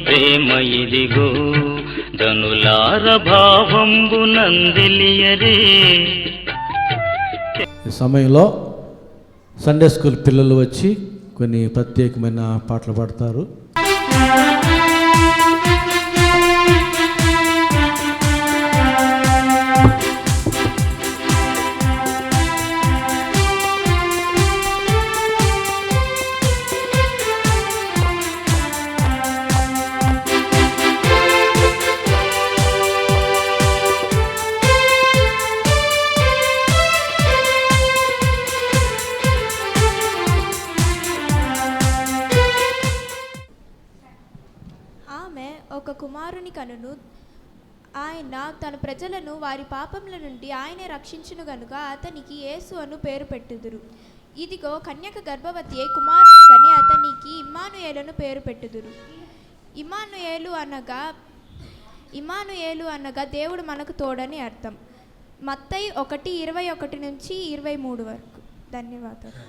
ప్రేమ ఇదిగో ధనులార భావంబు నందిలియరే. ఈ సమయంలో సండే స్కూల్ పిల్లలు వచ్చి కొన్ని ప్రత్యేకమైన పాటలు పాడతారు. ఒక కుమారుని కనును, ఆయన తన ప్రజలను వారి పాపముల నుండి ఆయనే రక్షించును గనుక అతనికి యేసు అను పేరు పెట్టుదురు. ఇదిగో కన్యక గర్భవతి అయి కుమారుని కని అతనికి ఇమ్మానుయేలును పేరు పెట్టుదురు. ఇమ్మానుయేలు అనగా దేవుడు మనకు తోడని అర్థం. మత్తయి 1:21-23 వరకు. ధన్యవాదాలు.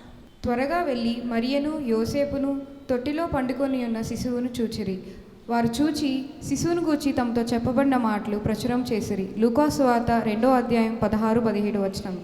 త్వరగా వెళ్ళి మరియను యోసేపును తొట్టిలో పండుకొని ఉన్న శిశువును చూచిరి. వారు చూచి శిశువును గూర్చి తమతో చెప్పబడిన మాటలు ప్రచురం చేసిరి. లూకా సువార్త 2:16-17 వచనం.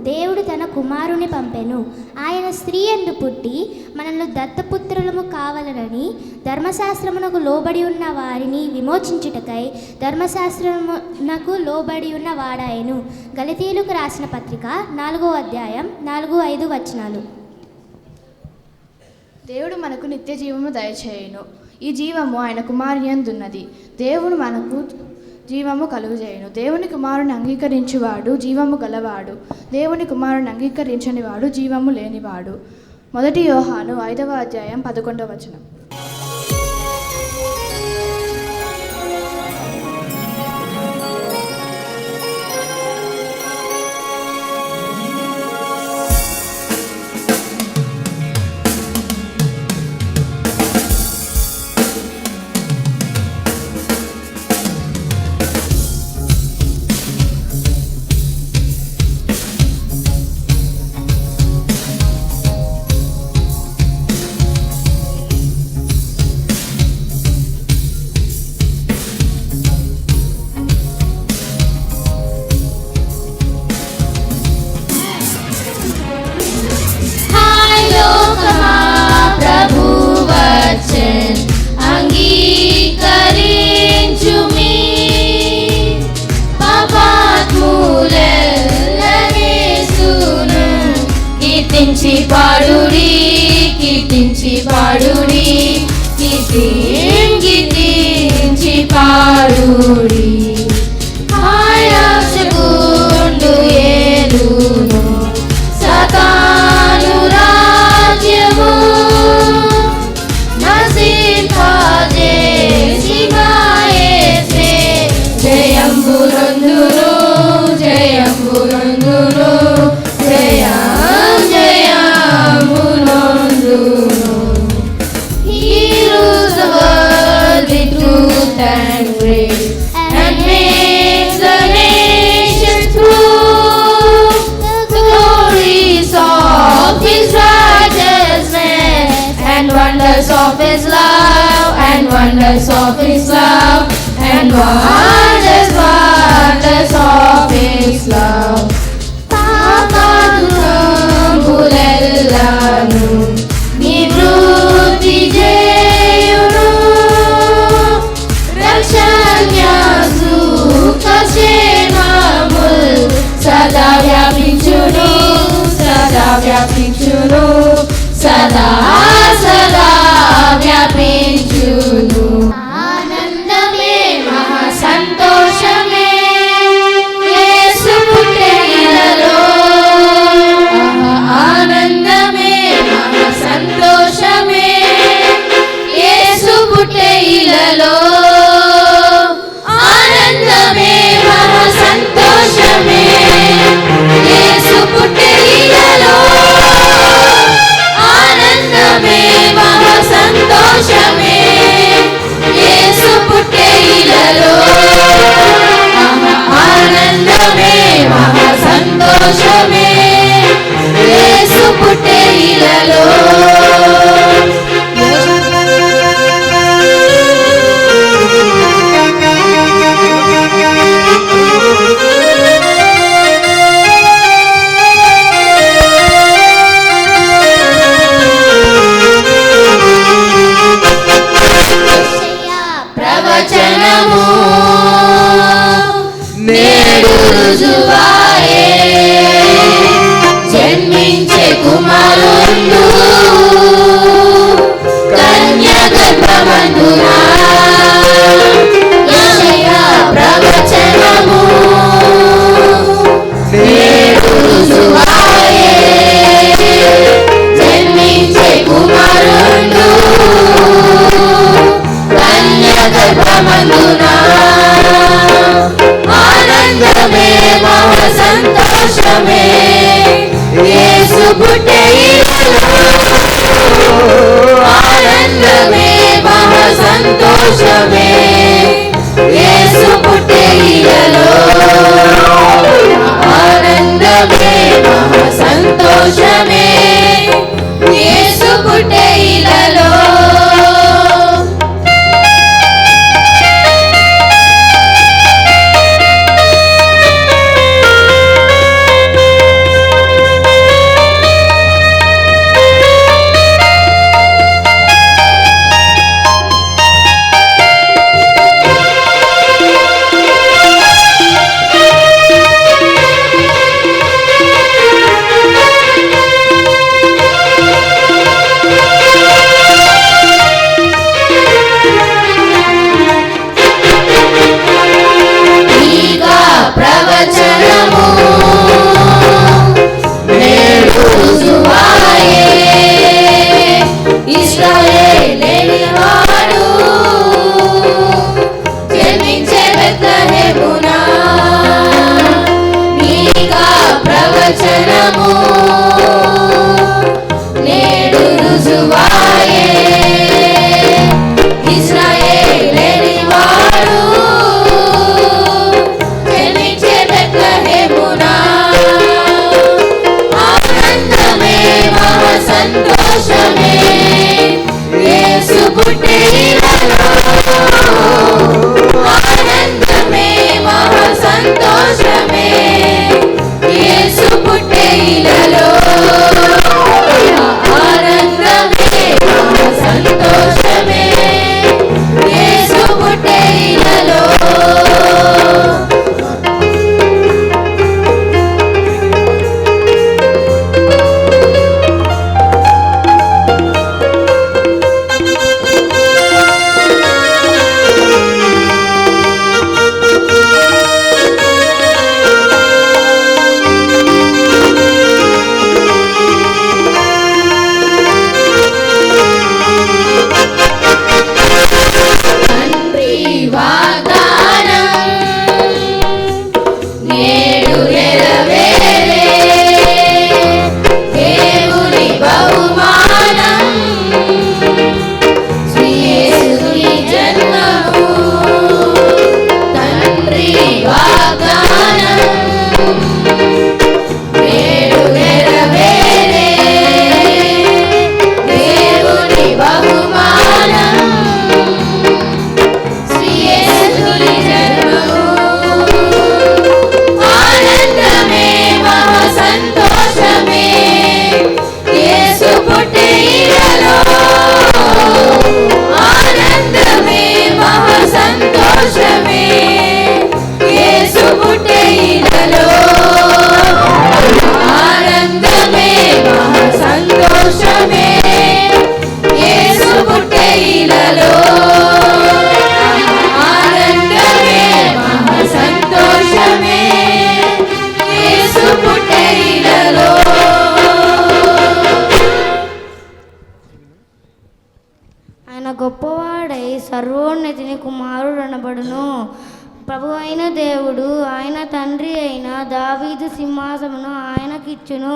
దేవుడు తన కుమారుని పంపెను. ఆయన స్త్రీ యందు పుట్టి మనల్ని దత్తపుత్రులము కావాలనని ధర్మశాస్త్రమునకు లోబడి ఉన్న వారిని విమోచించుటకై ధర్మశాస్త్రమునకు లోబడి ఉన్న వాడాయను. గలతీయులకు రాసిన పత్రిక 4వ అధ్యాయం 4-5 వచనాలు. దేవుడు మనకు నిత్య జీవము దయచేయును. ఈ జీవము ఆయన కుమారుని యందున్నది. దేవుడు మనకు జీవము కలుగజేయును. దేవుని కుమారుని అంగీకరించువాడు జీవము గలవాడు, దేవుని కుమారుని అంగీకరించని వాడు జీవము లేనివాడు. 1 యోహాను 5వ అధ్యాయం 11వ వచనం. కీర్తించి పాడుడి, కీర్తించి పాడుడి. ఆయగుండు ఏలును సాతాను రాజ్యము, నశింపజేసిన యేసే జయంబునందును, జయంబునందును, and grace, and makes the nations prove the glories of His righteousness, and wonders of His love, and wonders of His love, and wonders of His love. పాపదురంబులెల్లను నివృత్తి చేయును, సుఖక్షేమముల్ సదా వ్యాపించును, సదా వ్యాపించును, సదా సదా వ్యాపించును. ఆనందమే మహా సంతోషమే యేసు పుట్టే ఇలలో, ఆనందమే మహా సంతోషమే యేసు పుట్టే ఇలలో, ఆనందమే మహా సంతోషమే యేసు పుట్టే ఇలలో, ఆనందమే మహా సంతోషమే యేసు పుట్టే ఇలలో, ఆనందమే మహా సంతోషమే యేసు పుట్టే ఇలలో. ప్రవచనము నేడు రుజువాయే, జన్మించే కుమారుండు కన్య గర్భమందునా, యెషయా ప్రవచనము నేడు రుజువాయే, జన్మించే కుమారుండు గర్భమందునా, ఆనందమే మహా సంతోషమే యేసు పుట్టే ఇలలో, ఆనందమే మహా సంతోషమే యేసు పుట్టే ఇలలో, ఆనందమే మహా సంతోషమే యేసు పుట్టే ఇలలో. సర్వోన్నతిని కుమారుడనబడును. ప్రభు అయిన దేవుడు ఆయన తండ్రి అయిన దావీదు సింహాసమును ఆయనకిచ్చును.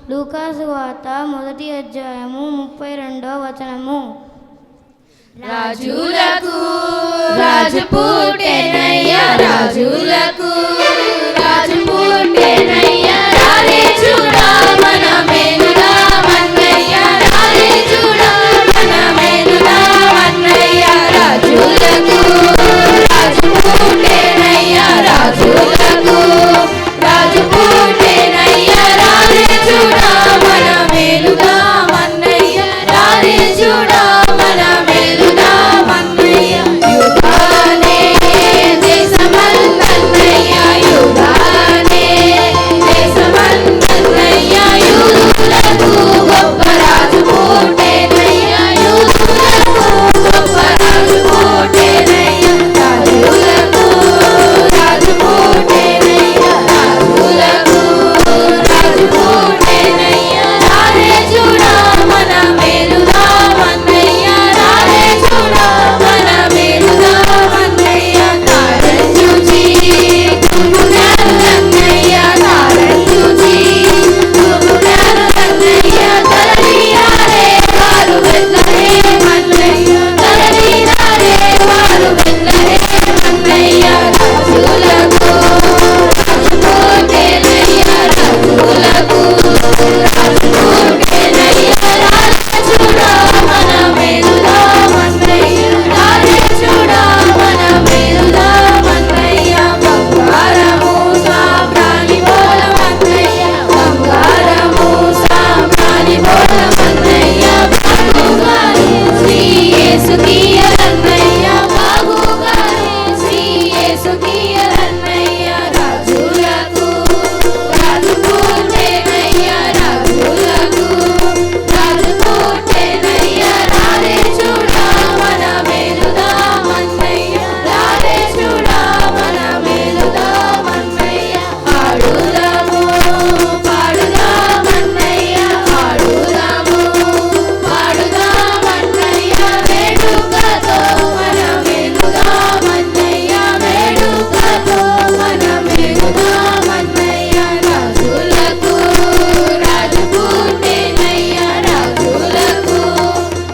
లూకాసు వార్త 1వ అధ్యాయము 32వ వచనము. రాజులకు రాజు పుట్టెనయ్యా, రాజులకు రాజు పుట్టెనయ్యా, రారే చూడా మన మేలులా వన్నయ్యా, రారే చూడా మన మేలులా వన్నయ్యా. రాజులకు రాజు పుట్టెనయ్యా, రాజులకు రాజు పుట్టెనయ్యా, రారే చూడా మన మేలులా వన్నయ్యా, రారే చూడా మన మేలులా వన్నయ్యా. యుగానే దేశమందన్నయ్యా, యుగానే దేశమందన్నయ్యా, యూదులకు గొప్ప రాజు పుట్టెనయ్యా, యూదులకు గొప్ప రాజు పుట్టెనయ్యా. రాజులకు రాజు పుట్టెనయ్యా, రాజులకు రాజు పుట్టెనయ్యా, రారే చూడా మన మేలులా వన్నయ్యా, రారే చూడా మన మేలులా వన్నయ్యా. తారని చూచి తూపుగాను నన్నయ్యా, తారని చూచి తూపుగాను నన్నయ్యా, తలనీయారే వారు బెత్లెహేమన్నయ్యా, తలనీయారే వారు బెత్లెహేమన్నయ్యా. రాజులకు రాజు పుట్టెనయ్యా, రాజులకు రాజు పుట్టెనయ్యా, రారే చూడా మన మేలులా వన్నయ్యా, రారే చూడా మన మేలులా వన్నయ్యా. బంగారము సాంబ్రాణి బోలమన్నయ్యా, బంగారము సాంబ్రాణి బోలమన్నయ్యా, బాగుగానే శ్రీ యేసుకీయరన్నయ్యా, బాగుగానే శ్రీ యేసుకీయరన్నయ్యా. రాజులకు రాజు పుట్టెనయ్యా, రాజులకు రాజు పుట్టెనయ్యా, రారే చూడా మన మేలులా వన్నయ్యా, రారే చూడా మన మేలులా వన్నయ్యా. పాడుదాము పాడుదామన్నయ్యా, పాడుదాము పాడుదామన్నయ్యా, వేడుకతో మన మేలుదామన్నయ్యా, వేడుకతో మన మేలుదామన్నయ్యా. రాజులకు రాజు పుట్టెనయ్యా, రాజులకు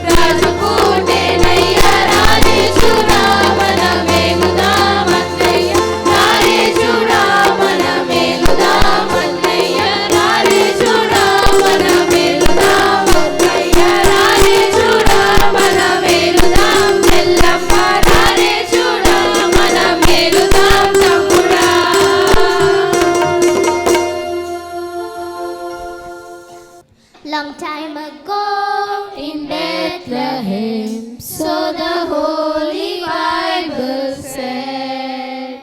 రాజు పుట్టెనయ్యా, రారే చూడా మన మేలుదామన్నయ్యా, రారే చూడా మన మేలుదామన్నయ్యా, రారే చూడా మన మేలుదామన్నయ్యా, రారే చూడా మన మేలుదాం ఎల్లమ్మ, రారే చూడా మన మేలుదాం తమ్ముడా. Long time ago In Bethlehem, so the Holy Bible said,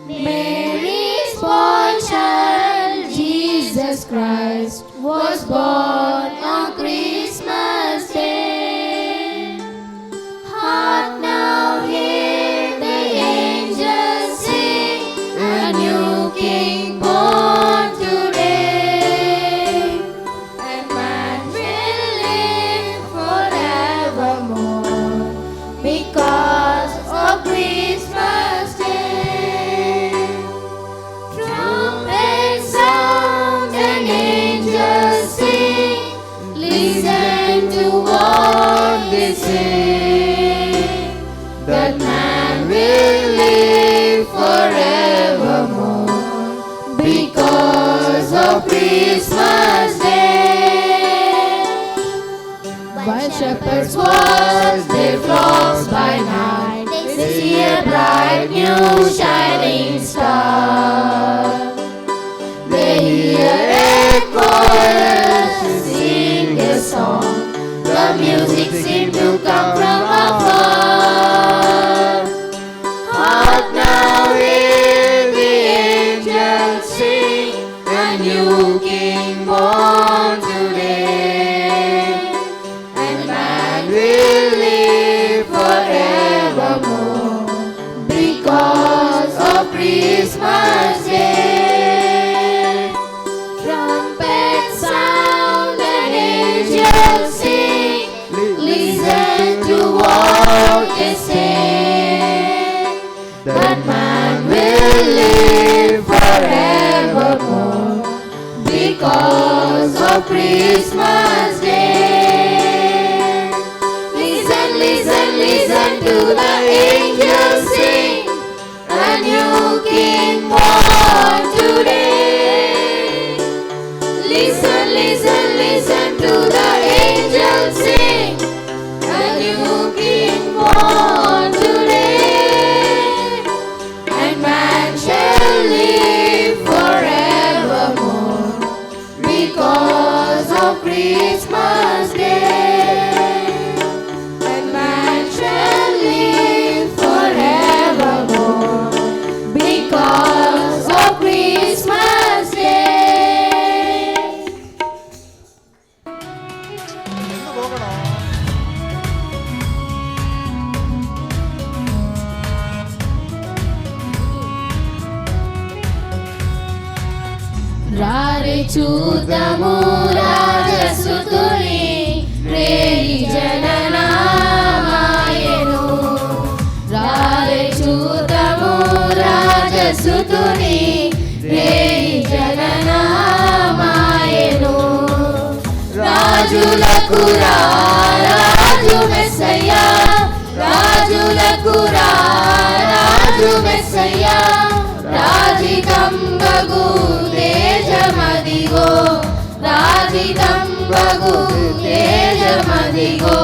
Mary's born child, Jesus Christ, was born on Christmas Day. Hark now, hear the angels sing, a new King born today. And man will live forevermore because of Christmas Day. Trumpets sound and angels sing, listen to what they say, that man will live forevermore because of Christmas Day. While shepherds watch their flocks by night, they see a bright new shining star. They hear a chorus sing a song, the music seems to come from afar. Hark now, hear the angels sing, a new King born because of Christmas Day. Listen, listen, listen to the angels sing, a new King born today. Listen, listen, listen to the angels sing, a new King born today. And man shall live forevermore because of Christmas Day. And man shall live forevermore because of Christmas Day. రారే చూద్దాము రాజసుతుని రేయి జననామాయను. రారే చూద్దాము రాజసుతుని రేయి జననామాయను. రాజులకు రాజు మెస్సయ్య, రాజులకు రాజు మెస్సయ్య. రాజితంబగు తేజమదిగో, రాజితంబగు తేజమదిగో.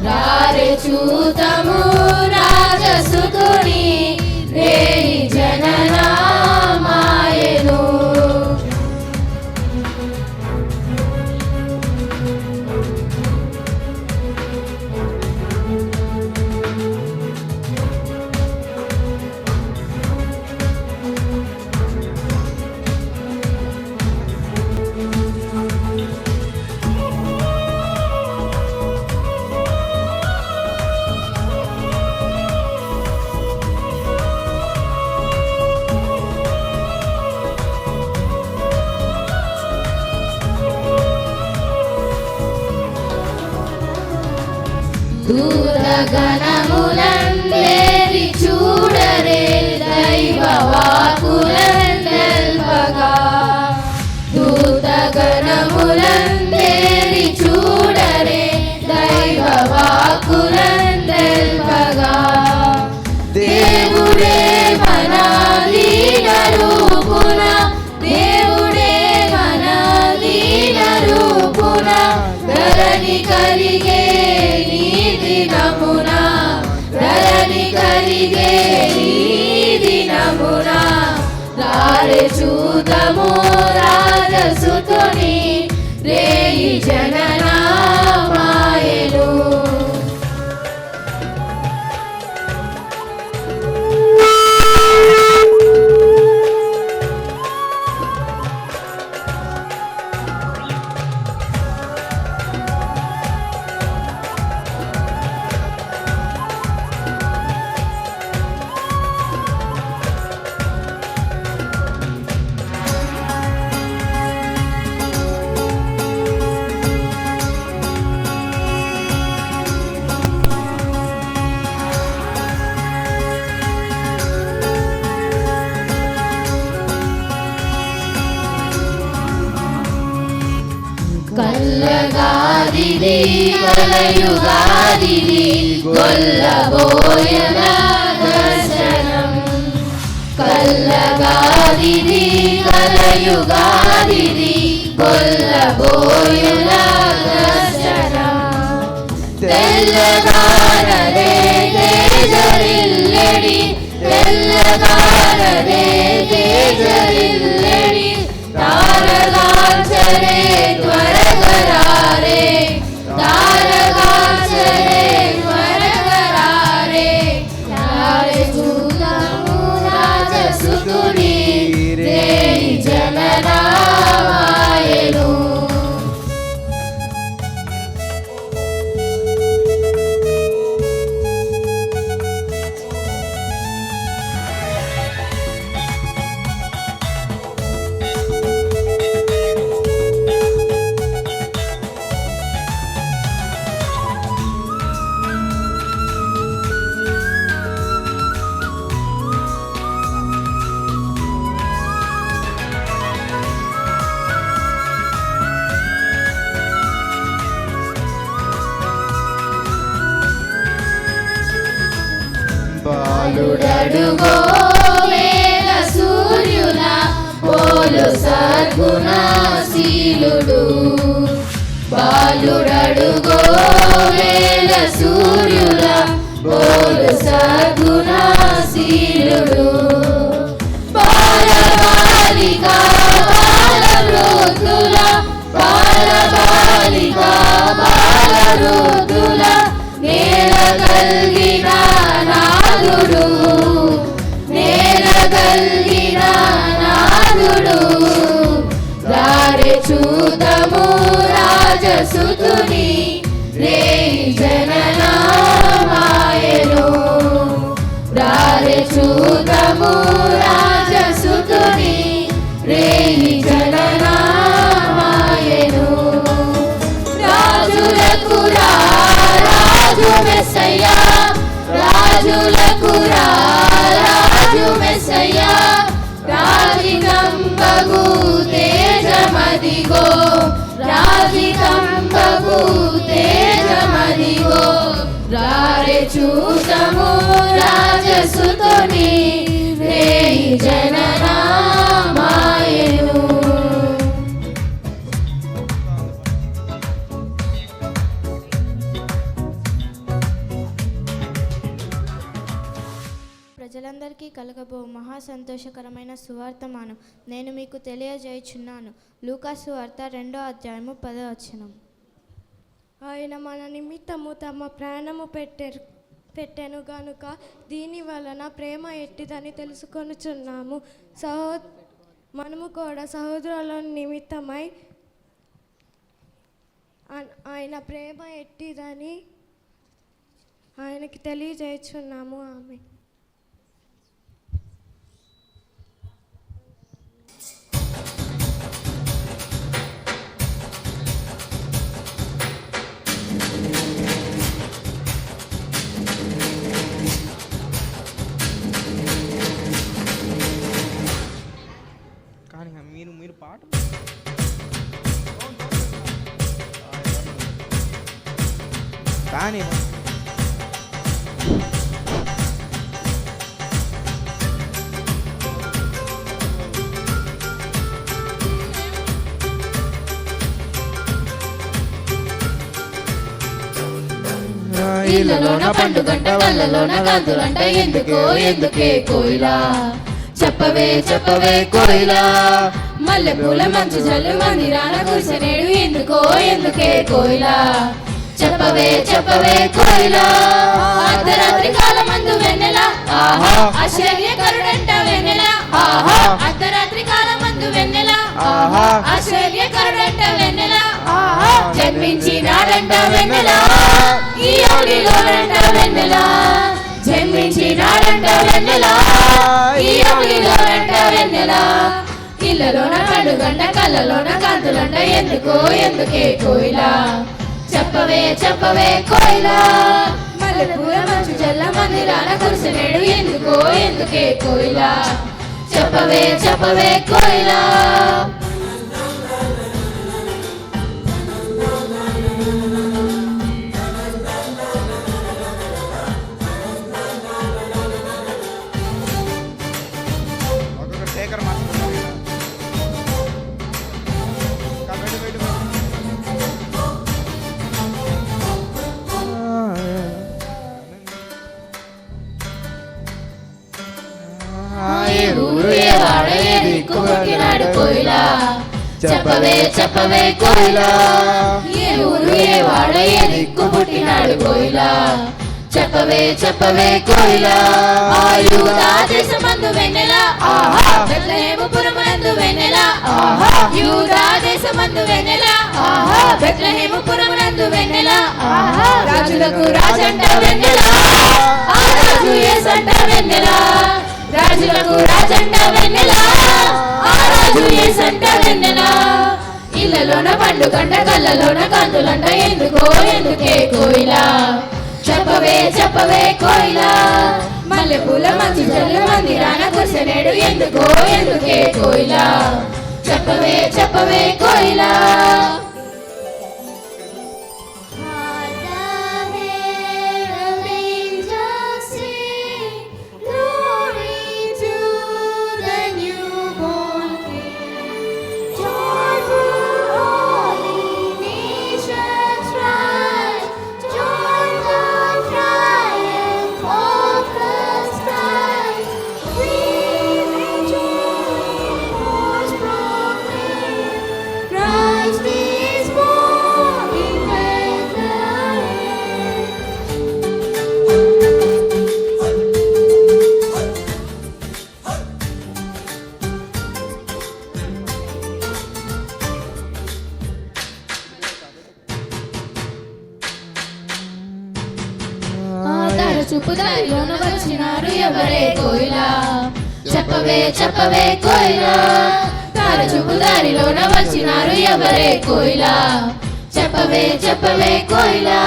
రారే చూతము రాజసుతుని రేయి జననామాయను. దూతగణములందేరి చూడరే దైవ వాక్కులందెల్పగా. దూతగణములందేరి చూడరే దైవ వాక్కులందెల్పగా. దేవుడే మన దీన రూపున, దేవుడే మన దీన రూపున. ధరణి కలిగే దినమున, ధరణి కలిగే ఈ దినమున. రారే చూద్దాము రాజసుతుని రేయి జననామాయను. కల్లగాదిది కలయుగాదిది గొల్లబోయన దర్శనం. కల్లగాదిది కలయుగాదిది గొల్లబోయన దర్శనం. తెల్లగారదే తేజరిల్లెడి, తెల్లగారదే తేజరిల్లెడి. తారగాచరే త్వరగరారే, తారగాచరే త్వరగరారే. రారే చూద్దాము రాజసుతుని రేయి జననామాయను. బాలుడడుగో వేల సూర్యుల పోలు సద్గుణశీలుడు బాలుడడుగో వేల సూర్యుల పోలు సద్గుణశీలుడు బాలబాలిక బాలవృద్ధుల బాలబాలిక బాలవృద్ధుల నేల కలిగిన నాదుడు నేల కలిగిన నాదుడు రారే చూతము రాజసుతుని రేయి జననామాయను రారే చూతము రాజసుతుని రేయి జననామాయను రాజులకు రాజు మెస్సయ్యా రాజులకు రాజు మెస్సయ్యా రాజికంబగు తేజమదిగో రాజికంబగు తేజమదిగో రారే చూతము రాజసుతుని రేయి జననామాయను ప్రజలందరికీ కలగబో మహా సంతోషకరమైన సువార్తమానం నేను మీకు తెలియజేయుచున్నాను. లూకాసు సువార్త 2వ అధ్యాయము 10వ వచనం. ఆయన మన నిమిత్తము తమ ప్రాణము పెట్టెను గనుక దీని వలన ప్రేమ ఎట్టిదని తెలుసుకొనుచున్నాము. మనము కూడా సహోదరుల నిమిత్తమై ఆయన ప్రేమ ఎట్టిదని ఆయనకి తెలియజేయుచున్నాము. ఆమె మీరు పాట కానీ ఇళ్ళలోన పండుగంట కళ్ళలోన కాంతులంట ఎందుకో ఎందుకే కోయిలా చెప్పవే చెప్పవే కోయిలా మల్లెపూల మంచు జల్లు మందిరాన కురిసెనేడు ఎందుకో ఎందుకే కోయిలా చెప్పవే చెప్పవే కోయిలా అర్ధరాత్రి కాలమందు వెన్నెల ఆహా ఆశ్చర్యకరుడంట వెన్నెల ఆహా అర్ధరాత్రి కాలమందు వెన్నెల ఆహా ఆశ్చర్యకరుడంట వెన్నెల ఆహా జన్మించినాడంట వెన్నెల ఈ యోగిలోనంట వెన్నెల జన్మించినాడంట వెన్నెల ఈ యోగిలోనంట వెన్నెల ఇళ్ళలోన పండుగంట కళ్ళలోన కాంతులంట ఎందుకో ఎందుకే కోయిలా చెప్పవే చెప్పవే కోయిలా మల్లెపూల మంచు జల్ల మందిరాన కురిసెనేడు ఎందుకో ఎందుకే కోయిలా చెప్పవే చెప్పవే కోయిలా కోయిలా చెప్పవే చెప్పవే కోయిలా ఏ ఊరు ఏ వాడ ఏ దిక్కు పుట్టినాడు కోయిలా చెప్పవే చెప్పవే కోయిలా యూదా దేశమందు వెన్నెల ఆహా బెత్లెహేము పురమునందు వెన్నెల ఆహా యూదా దేశమందు వెన్నెల ఆహా బెత్లెహేము పురమునందు వెన్నెల ఆహా రాజులకు రాజంట వెన్నెల ఆ రాజు యేసంట వెన్నెల రాజులకు రాజంట వెన్నెల ఆ రాజు యేసంట వెన్నెల ఇళ్ళలోన పండుగంట కళ్ళలోన కాంతులంట ఎందుకో ఎందుకే కోయిలా చెప్పవే చెప్పవే కోయిలా మల్లెపూల మంచు జల్లు మందిరాన కురిసెనేడు ఎందుకో ఎందుకే కోయిలా చెప్పవే చెప్పవే కోయిలా Angels sing, చూపు దారిలోన వచ్చినారు ఎవరే కోయిలా చెప్పవే చెప్పవే కోయిలా తార చూపు దారిలోన వచ్చినారు ఎవరే కోయిలా చెప్పవే చెప్పవే కోయిలా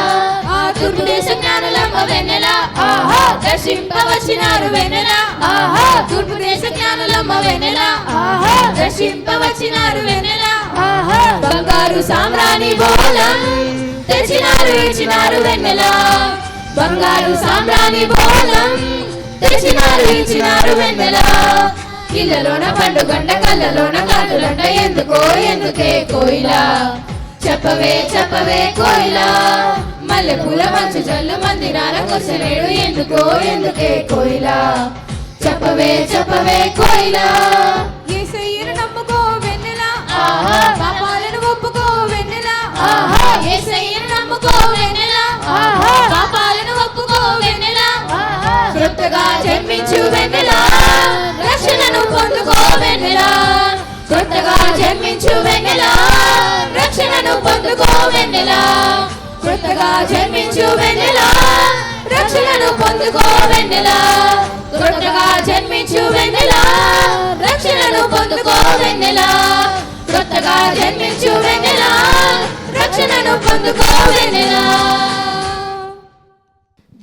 ఆ తూర్పు దేశ జ్ఞానులమ్మ వెన్నెల ఆహా దర్శింపవచ్చినారు వెన్నెల ఆహా తూర్పు దేశ జ్ఞానులమ్మ వెన్నెల ఆహా దర్శింపవచ్చినారు వెన్నెల ఆహా బంగారు సామ్రాణి బోలం తెచ్చినారు ఇచ్చినారు వెన్నెల బంగారు సామ్రాణి బోలం తెచ్చినారు ఇచ్చినారు వెన్నెల ఇళ్ళలోన పండుగంట కళ్ళలోన కాదులంట ఎందుకో ఎందుకే కోయిలా చెప్పవే చెప్పవే కోయిలా మల్లెపూల మంచు జల్లు మందిరాల కొసలేడు ఎందుకో ఎందుకే కోయిలా చెప్పవే చెప్పవే కోయిలా యేసయ్యను నమ్ముకో వెన్నెల ఆహా పాపాలను ఒప్పుకో వెన్నెల ఆహా యేసయ్యను నమ్ముకో వెన్నెల ఆహా పాపాలను ఒప్పుకో వెన్నెల ఆహా క్రొత్తగా జన్మించు వెన్నెల రక్షణను పొందుకో వెన్నెల క్రొత్తగా జన్మించు వెన్నెల రక్షణను పొందుకో వెన్నెల క్రొత్తగా జన్మించు వెన్నెల రక్షణను పొందుకో వెన్నెల క్రొత్తగా జన్మించు వెన్నెల రక్షణను పొందుకో వెన్నెల క్రొత్తగా జన్మించు వెన్నెల రక్షణను పొందుకో వెన్నెల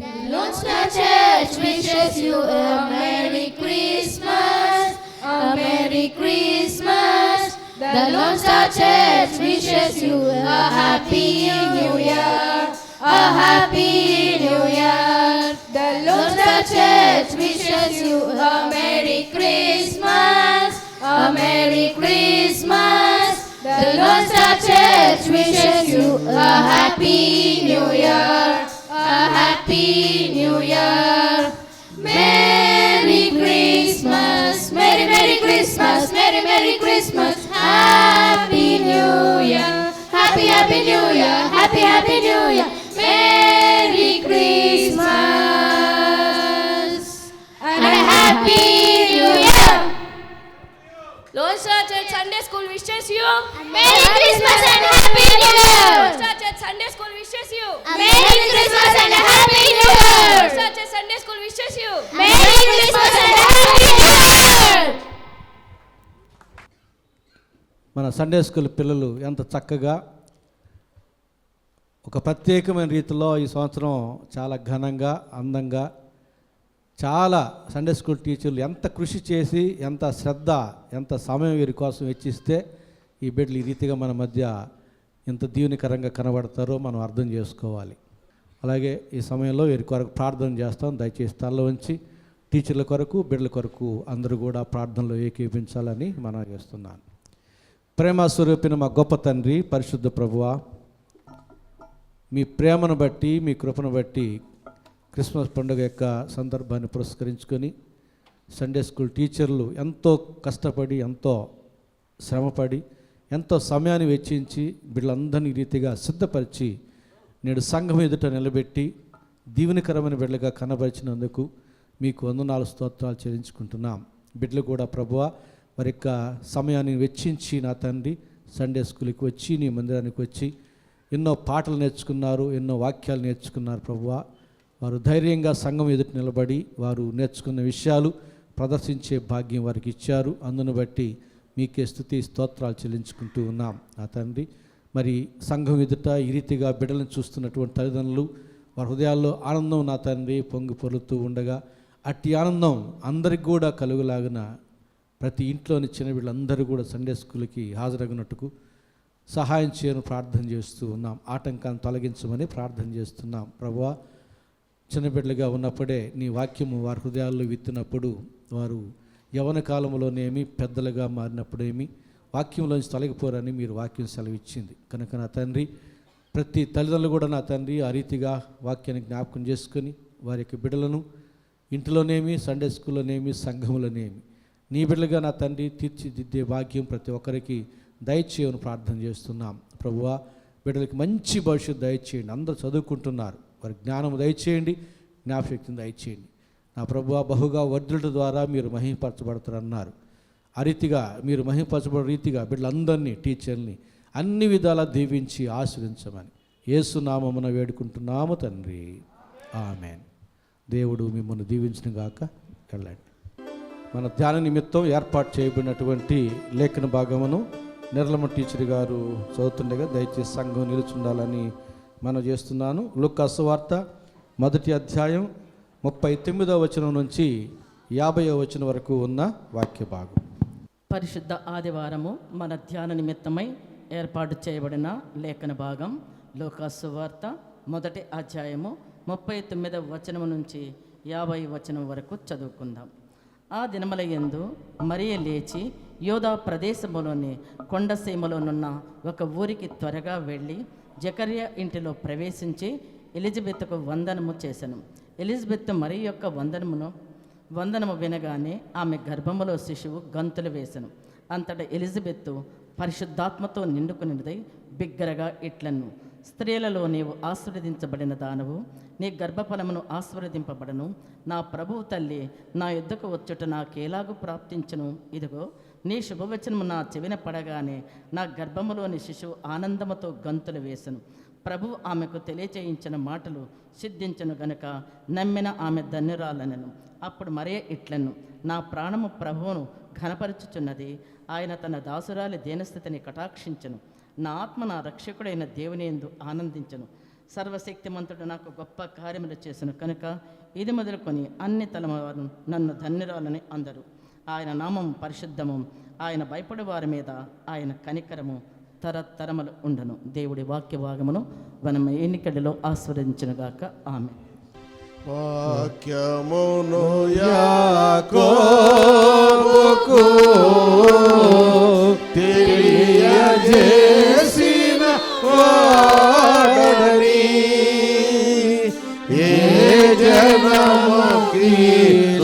The Lone Star Church wishes you a Merry Christmas, a Merry Christmas. The Lone Star Church wishes you a Happy New Year, a Happy New Year. The Lone Star Church wishes you a Merry Christmas, a Merry Christmas. The Lone Star Church wishes you a Happy New Year, a Happy New Year. Merry Christmas, Merry Merry Christmas, Merry Merry Christmas, Happy New Year, Happy Happy New Year, Happy Happy New Year, Merry Christmas and a Happy New Year. Lone Star Church Sunday School wishes you Merry Christmas and Happy New Year. Lone Star Church Sunday School wishes you Merry Christmas and a Happy New Year. Lone Star Church Sunday School wishes you Merry Christmas and a Happy New Year. మన Sunday school పిల్లలు ఎంత చక్కగా ఒక ప్రత్యేకమైన రీతిలో ఈ సంవత్సరం చాలా ఘనంగా అందంగా చాలా సండే స్కూల్ టీచర్లు ఎంత కృషి చేసి ఎంత శ్రద్ధ ఎంత సమయం వీరి కోసం వెచ్చిస్తే ఈ బిడ్డలు ఈ రీతిగా మన మధ్య ఎంత దీవెనకరంగా కనబడతారో మనం అర్థం చేసుకోవాలి. అలాగే ఈ సమయంలో వీరి కొరకు ప్రార్థన చేస్తాం. దయచేసి తల్ల ఉంచి టీచర్ల కొరకు బిడ్డల కొరకు అందరూ కూడా ప్రార్థనలో ఏకీపించాలని మనం చేస్తున్నాను. ప్రేమ స్వరూపిన మా గొప్ప తండ్రి పరిశుద్ధ ప్రభువా, మీ ప్రేమను బట్టి మీ కృపను బట్టి క్రిస్మస్ పండుగ యొక్క సందర్భాన్ని పురస్కరించుకొని సండే స్కూల్ టీచర్లు ఎంతో కష్టపడి ఎంతో శ్రమపడి ఎంతో సమయాన్ని వెచ్చించి బిడ్డలందరినీ రీతిగా సిద్ధపరిచి నేడు సంఘం ఎదుట నిలబెట్టి దీవెనకరమైన బిడ్డలుగా కనబరిచినందుకు మీకు వందనాలు స్తోత్రాలు చెల్లించుకుంటున్నాం. బిడ్డలు కూడా ప్రభువా వారి యొక్క సమయాన్ని వెచ్చించి నా తండ్రి సండే స్కూల్కి వచ్చి నీ మందిరానికి వచ్చి ఎన్నో పాటలు నేర్చుకున్నారు, ఎన్నో వాక్యాలు నేర్చుకున్నారు. ప్రభువా వారు ధైర్యంగా సంఘం ఎదుట నిలబడి వారు నేర్చుకున్న విషయాలు ప్రదర్శించే భాగ్యం వారికి ఇచ్చారు. అందును బట్టి మీకే స్తుతి స్తోత్రాలు చెల్లించుకుంటూ ఉన్నాం నా తండ్రి. మరి సంఘం ఎదుట ఈ రీతిగా బిడ్డలను చూస్తున్నటువంటి తల్లిదండ్రులు వారి హృదయాల్లో ఆనందం నా తండ్రి పొంగి పొరులుతూ ఉండగా అట్టి ఆనందం అందరికి కూడా కలుగులాగిన ప్రతి ఇంట్లోని చిన్న బిడ్డలందరూ కూడా సండే స్కూల్కి హాజరగినట్టుకు సహాయం చేయని ప్రార్థన చేస్తూ ఉన్నాం. ఆటంకాన్ని తొలగించమని ప్రార్థన చేస్తున్నాం. ప్రభువా చిన్న బిడ్డలుగా ఉన్నప్పుడే నీ వాక్యము వారి హృదయాల్లో విత్తినప్పుడు వారు యవ్వన కాలంలోనేమి పెద్దలుగా మారినప్పుడేమి వాక్యంలోంచి తొలగిపోరని మీరు వాక్యం సెలవిచ్చింది కనుక నా తండ్రి ప్రతి తల్లిదండ్రులు కూడా నా తండ్రి ఆ రీతిగా వాక్యాన్ని జ్ఞాపకం చేసుకొని వారి యొక్క బిడ్డలను ఇంటిలోనేమి సండే స్కూల్లోనేమి సంఘంలోనేమి నీ బిడ్డలుగా నా తండ్రి తీర్చిదిద్దే భాగ్యం ప్రతి ఒక్కరికి దయచేయని ప్రార్థన చేస్తున్నాం. ప్రభువా బిడ్డలకి మంచి భవిష్యత్తు దయచేయండి. అందరూ చదువుకుంటున్నారు, వారి జ్ఞానం దయచేయండి, జ్ఞాపశక్తిని దయచేయండి. నా ప్రభువా బహుగా వర్ధుల ద్వారా మీరు మహిమపరచబడతారన్నారు. ఆ రీతిగా మీరు మహిమపరచబడే రీతిగా బిడ్డలందరినీ టీచర్ని అన్ని విధాలా దీవించి ఆశీర్వదించమని యేసు నామమున వేడుకుంటున్నాము తండ్రి, ఆమేన్. దేవుడు మిమ్మల్ని దీవించిన గాక. వెళ్ళండి. మన ధ్యాన నిమిత్తం ఏర్పాటు చేయబడినటువంటి లేఖన భాగమును నిర్మల టీచర్ గారు చదువుతుండగా దయచేసి సంఘం నిలుచుండాలని మనం చేస్తున్నాను. లూకా సువార్త 1వ అధ్యాయం 39వ వచనం నుంచి 50వ వచనం వరకు ఉన్న వాక్య భాగం. పరిశుద్ధ ఆదివారము మన ధ్యాన నిమిత్తమై ఏర్పాటు చేయబడిన లేఖన భాగం లూకా సువార్త 1వ అధ్యాయము 39వ వచనం నుంచి 50వ వచనం వరకు చదువుకుందాం. ఆ దినముల యందు మరియ లేచి యోధా ప్రదేశములోని కొండసీమలోనున్న ఒక ఊరికి త్వరగా వెళ్ళి జకర్యా ఇంటిలో ప్రవేశించి ఎలిజబెత్కు వందనము చేసెను. ఎలిజబెత్ మరి యొక్క వందనము వినగానే ఆమె గర్భములో శిశువు గంతులు వేసెను. అంతటా ఎలిజబెత్ పరిశుద్ధాత్మతో నిండుకునిదై బిగ్గరగా ఇట్లను, స్త్రీలలో నీవు ఆశీర్వదించబడిన దానవు, నీ గర్భఫలమును ఆశీర్వదింపబడను. నా ప్రభువు తల్లి నా యుద్ధకు వచ్చుట నాకేలాగూ ప్రాప్తించును. ఇదిగో నీ శుభవచనము నా చెవిన పడగానే నా గర్భములోని శిశువు ఆనందముతో గంతులు వేసెను. ప్రభు ఆమెకు తెలియచేయించిన మాటలు సిద్ధించను గనుక నమ్మిన ఆమె ధన్యురాలనెను. అప్పుడు మరియ ఇట్లను, నా ప్రాణము ప్రభువును ఘనపరచుచున్నది. ఆయన తన దాసురాలి దీనస్థితిని కటాక్షించను. నా ఆత్మ నా రక్షకుడైన దేవుని యందు ఆనందించను. సర్వశక్తిమంతుడు నాకు గొప్ప కార్యములు చేసెను కనుక ఇది మొదలుకొని అన్ని తలవారు నన్ను ధన్యురాలని అందరు. ఆయన నామము పరిశుద్ధము. ఆయన భయపడే వారి మీద ఆయన కనికరము తరతరములు ఉండను. దేవుడి వాక్య భాగమును మనం ఎన్నికడిలో ఆస్వాదించునుగాక. ఆమె వాక్యమును యాకోబుకు తెలియజేసిన వాడని ఏ జనముకి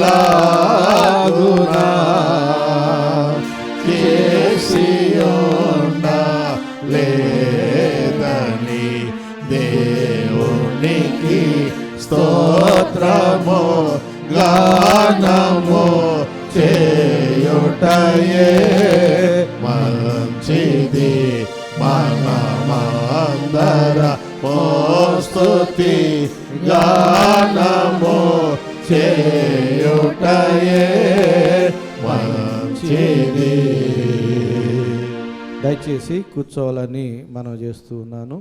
లాగునా చేసి లేదని దేవునికి స్తోత్రము గానము చేయుటయే మంచిది. మనమందర స్తుతి గానము చేయుటయే మంచిది. దయచేసి కూర్చోవాలని మనం చేస్తూ ఉన్నాను.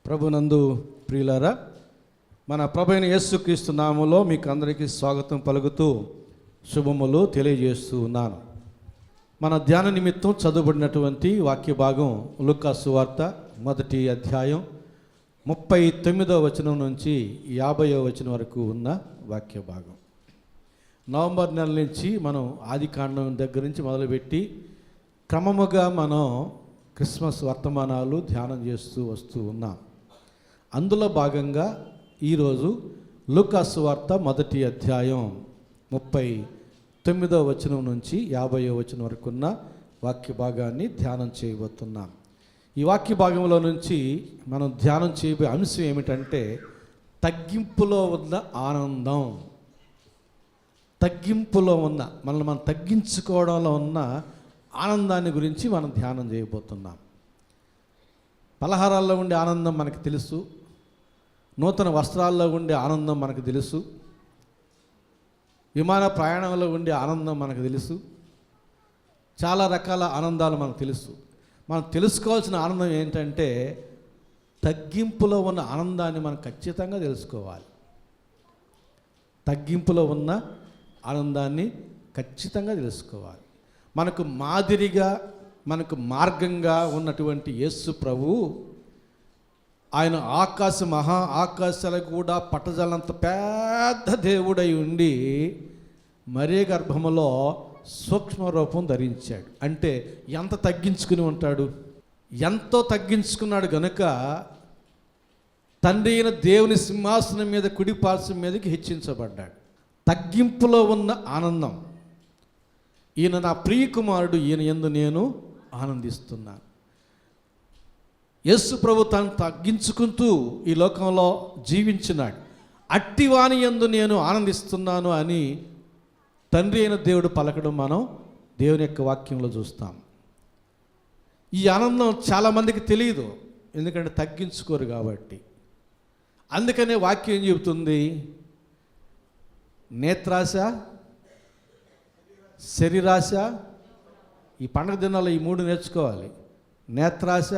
ప్రభునందు ప్రియులారా, మన ప్రభు అయిన యేసుక్రీస్తు నామములో మీకు అందరికీ స్వాగతం పలుకుతూ శుభములు తెలియజేస్తూ ఉన్నాను. మన ధ్యాన నిమిత్తం చదువుబడినటువంటి వాక్య భాగం లూకా సువార్త 1వ అధ్యాయం 39వ వచనం నుంచి 50వ వచనం వరకు ఉన్న వాక్య భాగం. నవంబర్ నెల నుంచి మనం ఆదికాండం దగ్గర నుంచి మొదలుపెట్టి క్రమముగా మనం క్రిస్మస్ వర్తమానాలు ధ్యానం చేస్తూ వస్తూ ఉన్నాం. అందులో భాగంగా ఈరోజు లూకా సువార్త 1వ అధ్యాయం 39వ వచనం నుంచి 50వ వచనం వరకు ఉన్న వాక్య భాగాన్ని ధ్యానం చేయబోతున్నాం. ఈ వాక్య భాగంలో నుంచి మనం ధ్యానం చేయబోయే అంశం ఏమిటంటే తగ్గింపులో ఉన్న ఆనందం. తగ్గింపులో ఉన్న మనల్ని మనం తగ్గించుకోవడంలో ఉన్న ఆనందాన్ని గురించి మనం ధ్యానం చేయబోతున్నాం. పలహారాల్లో ఉండే ఆనందం మనకు తెలుసు, నూతన వస్త్రాల్లో ఉండే ఆనందం మనకు తెలుసు, విమాన ప్రయాణంలో ఉండే ఆనందం మనకు తెలుసు, చాలా రకాల ఆనందాలు మనకు తెలుసు. మనం తెలుసుకోవాల్సిన ఆనందం ఏంటంటే తగ్గింపులో ఉన్న ఆనందాన్ని మనం ఖచ్చితంగా తెలుసుకోవాలి. తగ్గింపులో ఉన్న ఆనందాన్ని ఖచ్చితంగా తెలుసుకోవాలి. మనకు మాదిరిగా మనకు మార్గంగా ఉన్నటువంటి యేసు ప్రభు ఆయన మహా ఆకాశాలకు కూడా పట్టజలంత పెద్ద దేవుడై ఉండి మరే గర్భములో సూక్ష్మ రూపం ధరించాడు. అంటే ఎంత తగ్గించుకుని ఉంటాడు, ఎంతో తగ్గించుకున్నాడు గనుక తండ్రి అయిన దేవుని సింహాసనం మీద కుడి పార్శ్వం మీదకి హెచ్చించబడ్డాడు. తగ్గింపులో ఉన్న ఆనందం. ఈయన నా ప్రియ కుమారుడు, ఈయన యందు నేను ఆనందిస్తున్నాను. యేసు ప్రభు తను తగ్గించుకుంటూ ఈ లోకంలో జీవించినాడు. అట్టివాని యందు నేను ఆనందిస్తున్నాను అని తండ్రి అయిన దేవుడు పలకడం మనం దేవుని యొక్క వాక్యంలో చూస్తాం. ఈ ఆనందం చాలామందికి తెలియదు, ఎందుకంటే తగ్గించుకోరు కాబట్టి. అందుకనే వాక్యం ఏం చెబుతుంది? నేత్రాశ, శరీరాశ. ఈ పండగ దినాల్లో ఈ 3 నేర్చుకోవాలి. నేత్రాశ,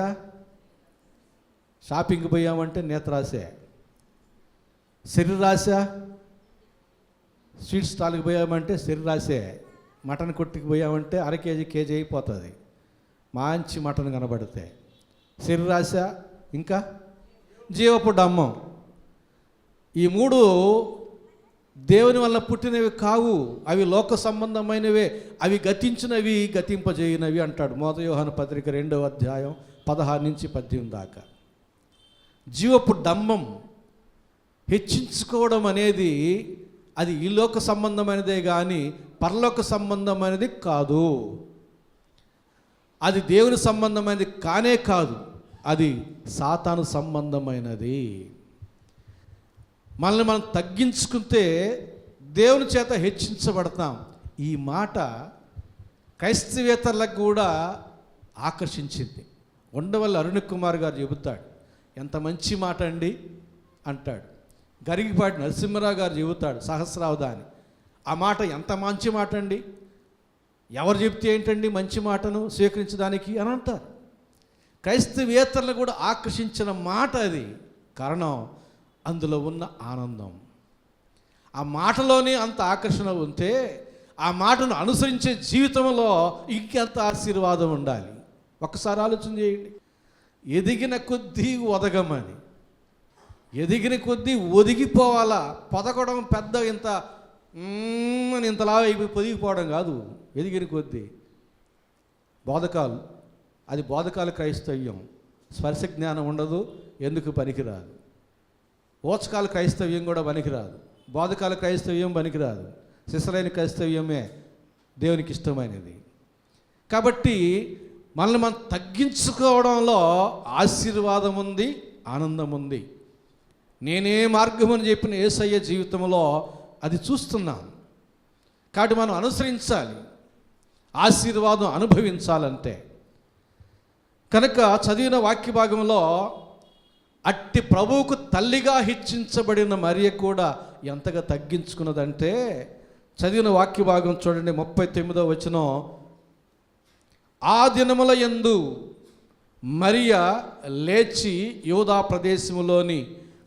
షాపింగ్కి పోయామంటే నేత్రాశే. శరీరాశ, స్వీట్ స్టాల్కి పోయామంటే శరీరాశే. మటన్ కొట్టుకు పోయామంటే అర కేజీ అయిపోతుంది మంచి మటన్ కనబడితే. శరీరాశ, ఇంకా జీవపు డమ్మం. ఈ 3 దేవుని వల్ల పుట్టినవి కావు, అవి లోక సంబంధమైనవే, అవి గతించినవి, గతింపజేయనవి అంటాడు 1 యోహాను పత్రిక 2వ అధ్యాయం 16-18 దాకా. జీవపు డమ్మం హెచ్చించుకోవడం అనేది అది ఈ లోక సంబంధమైనదే కానీ పరలోక సంబంధమైనది కాదు. అది దేవుని సంబంధమైనది కానే కాదు, అది సాతాను సంబంధమైనది. మనల్ని మనం తగ్గించుకుంటే దేవుని చేత హెచ్చించబడతాం. ఈ మాట క్రైస్తవేతరులకు కూడా ఆకర్షించింది. ఉండవల్లి అరుణ్ కుమార్ గారు చెబుతాడు, ఎంత మంచి మాట అండి అంటాడు. గరిగిపాటి నరసింహరావు గారు చెబుతాడు సహస్రావధాని, ఆ మాట ఎంత మంచి మాట అండి, ఎవరు చెప్తే ఏంటండి మంచి మాటను స్వీకరించడానికి అని అంటారు. క్రైస్తవేతరులు కూడా ఆకర్షించిన మాట అది. కారణం అందులో ఉన్న ఆనందం. ఆ మాటలోనే అంత ఆకర్షణ ఉంటే ఆ మాటను అనుసరించే జీవితంలో ఇంకెంత ఆశీర్వాదం ఉండాలి. ఒక్కసారి ఆలోచన చేయండి. ఎదిగిన కొద్దీ ఒదగమని, ఎదిగిన కొద్దీ ఒదిగిపోవాలా. పొదగడం పెద్ద ఇంత అని ఇంతలా అయిపోయి పొదిగిపోవడం కాదు. ఎదిగిన కొద్దీ బోధకాలు, అది బోధకాలు క్రైస్తవ్యం. స్పర్శ జ్ఞానం ఉండదు, ఎందుకు పనికిరాదు. ఓచకాల క్రైస్తవ్యం కూడా పనికిరాదు, బోధకాల క్రైస్తవ్యం పనికిరాదు. శిశులైన క్రైస్తవ్యమే దేవునికి ఇష్టమైనది. కాబట్టి మనల్ని మనం తగ్గించుకోవడంలో ఆశీర్వాదం ఉంది, ఆనందం ఉంది. నేనే మార్గం అని చెప్పిన యేసయ్య జీవితంలో అది చూస్తున్నాం. కాబట్టి మనం అనుసరించాలి, ఆశీర్వాదం అనుభవించాలంటే. కనుక చదివిన వాక్య భాగంలో అట్టి ప్రభువుకు తల్లిగా హెచ్చించబడిన మరియ కూడా ఎంతగా తగ్గించుకున్నదంటే, చదివిన వాక్య భాగం చూడండి 39వ వచనం. ఆ దినముల యందు మరియ లేచి యూదా ప్రదేశములోని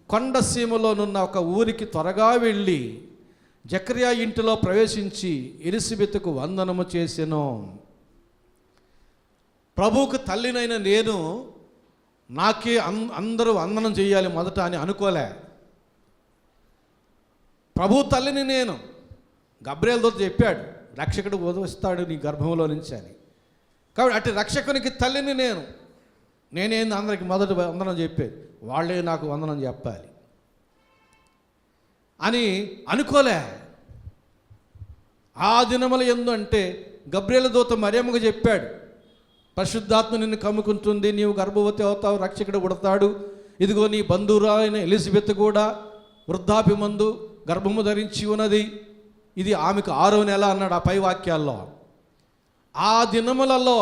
కొండసీమలోనున్న ఒక ఊరికి త్వరగా వెళ్ళి జకర్యా ఇంటిలో ప్రవేశించి ఎలిజబెతుకు వందనము చేసెను. ప్రభువుకు తల్లినైన నేను నాకే అందరూ వందనం చేయాలి మొదట అని అనుకోలే. ప్రభు తల్లిని నేను. గబ్రియేలుతో చెప్పాడు, రక్షకుడు వస్తాడు నీ గర్భంలో నుంచి అని. కాబట్టి అటు రక్షకునికి తల్లిని నేను. నేనేంది అందరికి మొదట వందనం చెప్పేది, వాళ్ళే నాకు వందనం చెప్పాలి అని అనుకోలే. ఆ దినముల యందు అంటే గబ్రియేలు దూత మరియమ్మకు చెప్పాడు, పరిశుద్ధాత్మ నిన్ను కమ్ముకుంటుంది, నీవు గర్భవతి అవుతావు, రక్షకుడు పుడతాడు. ఇదిగో నీ బంధువురాలైన ఎలిజబెత్ కూడా వృద్ధాప్యమందు గర్భము ధరించి ఉన్నది, ఇది ఆమెకు 6వ నెల అన్నాడు ఆ పై వాక్యాల్లో. ఆ దినములలో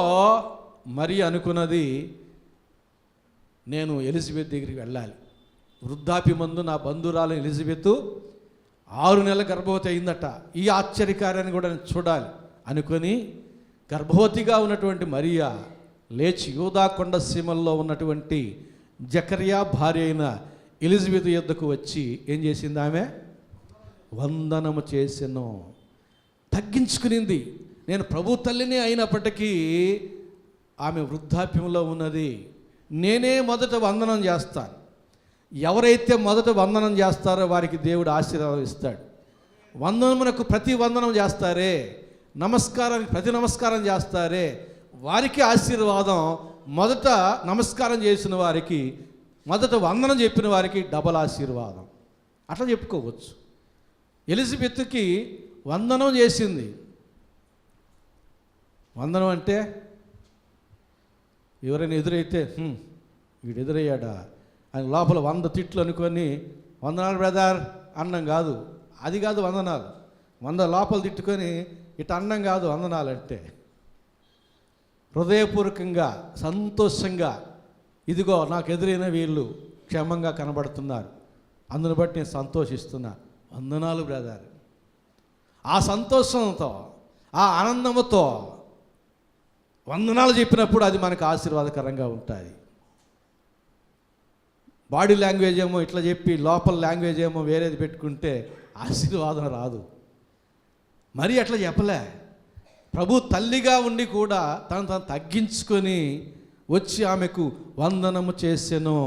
మరి అనుకున్నది, నేను ఎలిజబెత్ దగ్గరికి వెళ్ళాలి. వృద్ధాప్యమందు నా బంధువురాలైన ఎలిజబెత్ 6 నెలల గర్భవతి అయిందట. ఈ ఆశ్చర్యకార్యాన్ని కూడా నేను చూడాలి అనుకొని గర్భవతిగా ఉన్నటువంటి మరియా లేచి యూదా కొండ సీమల్లో ఉన్నటువంటి జకర్యా భార్య అయిన ఎలిజబెత్ యొద్దకు వచ్చి ఏం చేసింది? ఆమె వందనము చేసెను. తగ్గించుకునింది. నేను ప్రభు తల్లిని అయినప్పటికీ ఆమె వృద్ధాప్యంలో ఉన్నది. నేనే మొదట వందనం చేస్తాను. ఎవరైతే మొదట వందనం చేస్తారో వారికి దేవుడు ఆశీర్వాదం ఇస్తాడు. వందనమునకు ప్రతి వందనం చేస్తారే, నమస్కారానికి ప్రతి నమస్కారం చేస్తారే, వారికి ఆశీర్వాదం. మొదట నమస్కారం చేసిన వారికి, మొదట వందనం చెప్పిన వారికి డబల్ ఆశీర్వాదం. అట్లా చెప్పుకోవచ్చు. ఎలిజబెత్కి వందనం చేసింది. వందనం అంటే ఎవరైనా ఎదురైతే వీడు ఎదురయ్యాడా అని లోపల 100 తిట్లు అనుకొని వందనాలు బ్రదర్ అన్నం కాదు, అది కాదు వందనాలు. 100 లోపల తిట్టుకొని ఇటు అన్నం కాదు వందనాలు అంటే. హృదయపూర్వకంగా సంతోషంగా, ఇదిగో నాకు ఎదురైన వీళ్ళు క్షేమంగా కనబడుతున్నారు, అందును బట్టి నేను సంతోషిస్తున్నా. వందనాలు బ్రదర్. ఆ సంతోషంతో, ఆ ఆనందంతో వందనాలు చెప్పినప్పుడు అది మనకు ఆశీర్వాదకరంగా ఉంటుంది. బాడీ లాంగ్వేజ్ ఏమో ఇట్లా చెప్పి లోపల లాంగ్వేజ్ ఏమో వేరేది పెట్టుకుంటే ఆశీర్వాదం రాదు. మరి అట్లా చెప్పలే. ప్రభు తల్లిగా ఉండి కూడా తను తగ్గించుకొని వచ్చి ఆమెకు వందనము చేసెను.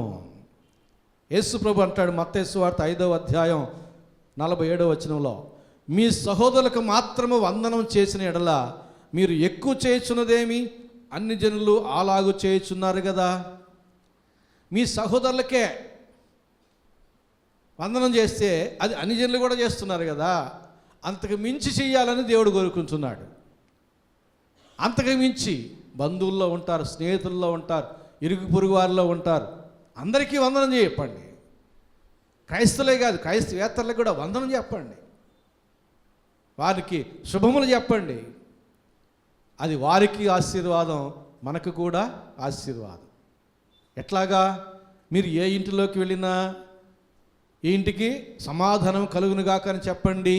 యేసు ప్రభు అంటాడు మత్తయి సువార్త 5వ అధ్యాయం 47వ వచనంలో, మీ సహోదరులకు మాత్రము వందనం చేసిన ఎడల మీరు ఎక్కువ చేయుచున్నదేమి? అన్ని జనులు అలాగూ చేయుచున్నారు కదా. మీ సహోదరులకే వందనం చేస్తే అది అన్ని జనులు కూడా చేస్తున్నారు కదా, అంతకు మించి చెయ్యాలని దేవుడు కోరుకుంటున్నాడు. అంతకు మించి బంధువుల్లో ఉంటారు, స్నేహితుల్లో ఉంటారు, ఇరుగు పొరుగు వారిలో ఉంటారు, అందరికీ వందనం చెప్పండి. క్రైస్తవులే కాదు, క్రైస్తవేతరులకు కూడా వందనం చెప్పండి, వారికి శుభములు చెప్పండి. అది వారికి ఆశీర్వాదం, మనకు కూడా ఆశీర్వాదం. ఎట్లాగా? మీరు ఏ ఇంటిలోకి వెళ్ళినా ఈ ఇంటికి సమాధానం కలుగునుగాక అని చెప్పండి.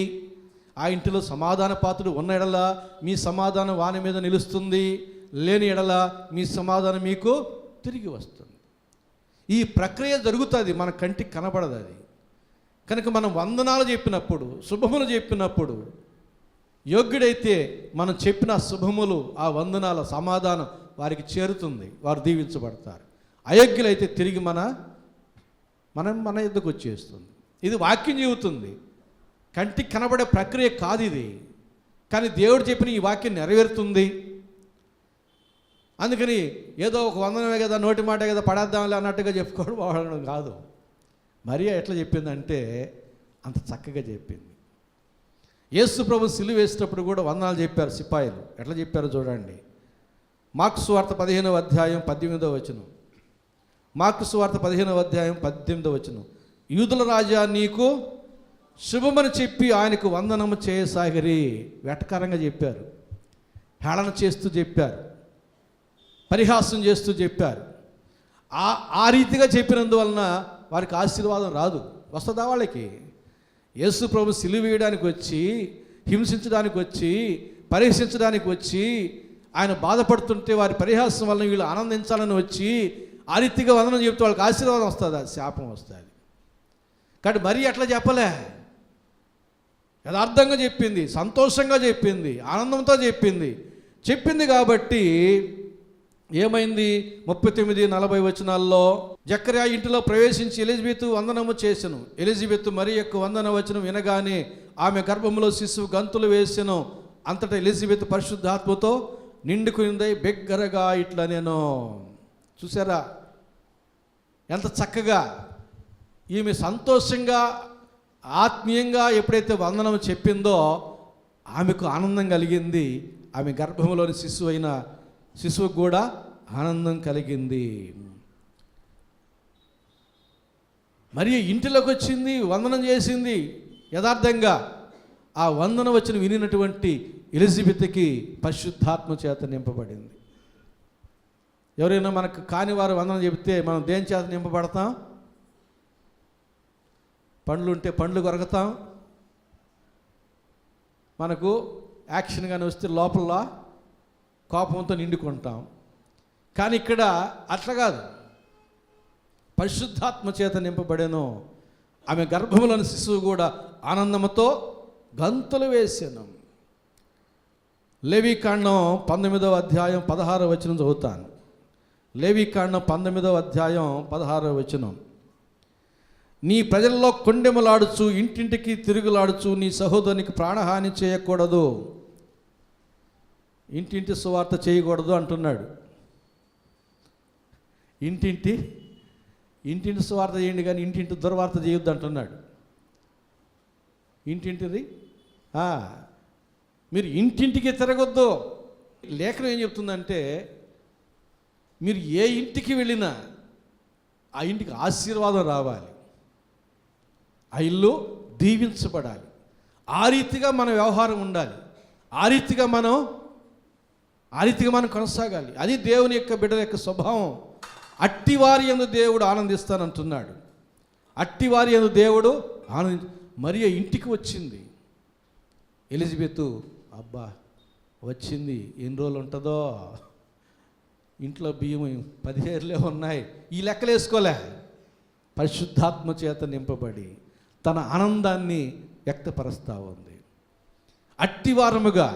ఆ ఇంటిలో సమాధాన పాత్రుడు ఉన్న ఎడల మీ సమాధానం వాని మీద నిలుస్తుంది, లేని ఎడల మీ సమాధానం మీకు తిరిగి వస్తుంది. ఈ ప్రక్రియ జరుగుతుంది, మన కంటికి కనపడదు అది. కనుక మనం వందనాలు చెప్పినప్పుడు, శుభములు చెప్పినప్పుడు, యోగ్యుడైతే మనం చెప్పిన శుభములు, ఆ వందనాల సమాధానం వారికి చేరుతుంది, వారు దీవించబడతారు. అయోగ్యులైతే తిరిగి మన ఎద్దుకు వచ్చేస్తుంది. ఇది వాక్యం చెబుతుంది, కంటికి కనబడే ప్రక్రియ కాదు ఇది. కానీ దేవుడు చెప్పిన ఈ వాక్యం నెరవేరుతుంది. అందుకని ఏదో ఒక వందనమే కదా, నోటి మాటే కదా, పడేద్దాంలే అన్నట్టుగా చెప్పుకోవడం వాడడం కాదు. మరియా ఎట్లా చెప్పిందంటే అంత చక్కగా చెప్పింది. యేసు ప్రభు సిలువ వేసేటప్పుడు కూడా వందనాలు చెప్పారు సిపాయిలు. ఎట్లా చెప్పారో చూడండి. మార్కు సువార్త 15వ అధ్యాయం 18వ వచనం. మార్కు సువార్త 15వ అధ్యాయం 18వ వచనం. యూదుల రాజా నీకు శుభమని చెప్పి ఆయనకు వందనము చేయసాగిరి. వెటకారంగా చెప్పారు, హేళన చేస్తూ చెప్పారు, పరిహాసం చేస్తూ చెప్పారు. ఆ రీతిగా చెప్పినందువలన వారికి ఆశీర్వాదం రాదు. వస్తుందా వాళ్ళకి? యేసు ప్రభు సిలువ వేయడానికి వచ్చి, హింసించడానికి వచ్చి, పరిహసించడానికి వచ్చి, ఆయన బాధపడుతుంటే వారి పరిహాసం వలన వీళ్ళు ఆనందించాలని వచ్చి ఆ రీతిగా వందనం చెప్తే వాళ్ళకి ఆశీర్వాదం వస్తుంది, శాపం వస్తుంది. కాబట్టి మరీ అట్లా చెప్పలే, యథార్థంగా చెప్పింది, సంతోషంగా చెప్పింది, ఆనందంతో చెప్పింది కాబట్టి ఏమైంది? 39-40 వచనాల్లో జకర్యా ఇంటిలో ప్రవేశించి ఎలిజబెతు వందనము చేసెను. ఎలిజబెతు మరి యొక్క వందన వచనం వినగానే ఆమె గర్భంలో శిశువు గంతులు వేసెను. అంతటా ఎలిజబెతు పరిశుద్ధాత్మతో నిండుకుంది, బిగ్గరగా ఇట్లా నేను. చూసారా ఎంత చక్కగా ఈమె సంతోషంగా ఆత్మీయంగా ఎప్పుడైతే వందనం చెప్పిందో ఆమెకు ఆనందం కలిగింది. ఆమె గర్భంలోని శిశువుకు కూడా ఆనందం కలిగింది. మరి ఇంటిలోకి వచ్చింది, వందనం చేసింది యథార్థంగా. ఆ వందనం వచ్చిన వినినటువంటి ఎలిజబెత్కి పరిశుద్ధాత్మ చేత నింపబడింది. ఎవరైనా మనకు కాని వారు వందనం చెబితే మనం దేని చేత నింపబడతాం? పండ్లు ఉంటే పండ్లు కొరకుతాం, మనకు యాక్షన్ కానీ వస్తే లోపల కోపంతో నిండుకుంటాం. కానీ ఇక్కడ అట్లా కాదు, పరిశుద్ధాత్మ చేత నింపబడేను. ఆమె గర్భంలోని శిశువు కూడా ఆనందంతో గంతులు వేసాను. లేవీకాండం 19వ అధ్యాయం 16వ వచనం చదువుతాను. లేవీకాండం 19వ అధ్యాయం 16వ వచనం. నీ ప్రజల్లో కొండెములాడుచు ఇంటింటికి తిరుగులాడుచు నీ సహోదరునికి ప్రాణహాని చేయకూడదు, ఇంటింటి సువార్త చేయకూడదు అంటున్నాడు. ఇంటింటి సువార్త చేయండి కానీ ఇంటింటి దుర్వార్త చేయొద్దు అంటున్నాడు. ఇంటింటిది మీరు ఇంటింటికి తిరగొద్దు. లేఖనం ఏం చెప్తుందంటే మీరు ఏ ఇంటికి వెళ్ళినా ఆ ఇంటికి ఆశీర్వాదం రావాలి, ఆ ఇల్లు దీవించబడాలి. ఆ రీతిగా మన వ్యవహారం ఉండాలి, ఆ రీతిగా మనం కొనసాగాలి. అది దేవుని యొక్క బిడ్డల యొక్క స్వభావం. అట్టివారి యందు దేవుడు ఆనందిస్తానంటున్నాడు. అట్టివారి యందు దేవుడు ఆనంది. మరియ ఇంటికి వచ్చింది. ఎలిజబెత్ అబ్బా వచ్చింది, ఎన్ని రోజులు ఉంటుందో, ఇంట్లో బియ్యం 15 ఉన్నాయి, ఈ లెక్కలు వేసుకోలే. పరిశుద్ధాత్మ చేత నింపబడి తన ఆనందాన్ని వ్యక్తపరుస్తూ ఉంది. అట్టివారముగా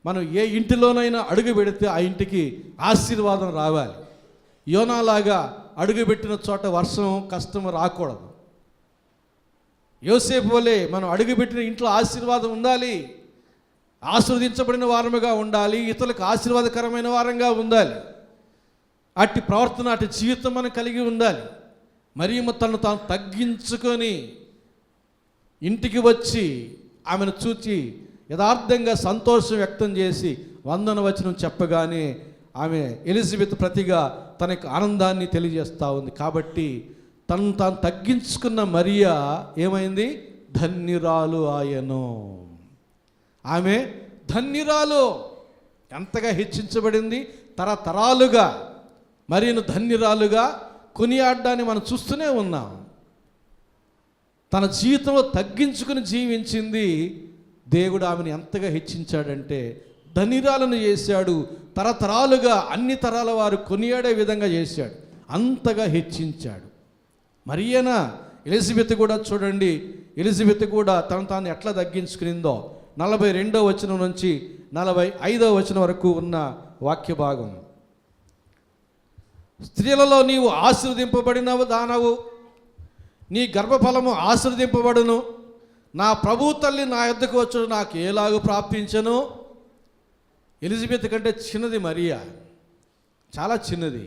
మనం ఏ ఇంటిలోనైనా అడుగు పెడితే ఆ ఇంటికి ఆశీర్వాదం రావాలి. యోనాలాగా అడుగుపెట్టిన చోట వర్షం కష్టం రాకూడదు. యోసేపు వలె మనం అడుగుపెట్టిన ఇంట్లో ఆశీర్వాదం ఉండాలి. ఆశీర్వదించబడిన వారముగా ఉండాలి, ఇతరులకు ఆశీర్వాదకరమైన వారంగా ఉండాలి. అట్టి ప్రవర్తన, అట్టి జీవితం మనం కలిగి ఉండాలి. మరియు తను తాను తగ్గించుకొని ఇంటికి వచ్చి ఆమెను చూచి యథార్థంగా సంతోషం వ్యక్తం చేసి వందన వచనం చెప్పగానే ఆమె ఎలిజబెత్ ప్రతిగా తన యొక్క ఆనందాన్ని తెలియజేస్తూ ఉంది. కాబట్టి తను తాను తగ్గించుకున్న మరియా ఏమైంది? ధన్యురాలు ఆయను. ఆమె ధన్యురాలు. ఎంతగా హెచ్చించబడింది. తరతరాలుగా మరియను ధన్యురాలుగా కొనియాడ్డాన్ని మనం చూస్తూనే ఉన్నాం. తన జీవితంలో తగ్గించుకుని జీవించింది. దేవుడు ఆమెను ఎంతగా హెచ్చించాడంటే ధన్యురాలను చేశాడు. తరతరాలుగా అన్ని తరాల వారు కొనియాడే విధంగా చేశాడు. అంతగా హెచ్చించాడు. మరియన ఎలిజబెత్ కూడా చూడండి, ఎలిజబెత్ కూడా తను తాను ఎట్లా తగ్గించుకునిందో 42వ వచనం నుంచి 45వ వచనం వరకు ఉన్న వాక్య భాగం. స్త్రీలలో నీవు ఆశీర్వదింపబడినవు దానవు, నీ గర్భఫలము ఆశీర్వదింపబడును. నా ప్రభు తల్లి నా యొద్దకు వచ్చుడు నాకు ఎలాగూ ప్రాప్తించను. ఎలిజబెత్ కంటే చిన్నది మరియా, చాలా చిన్నది.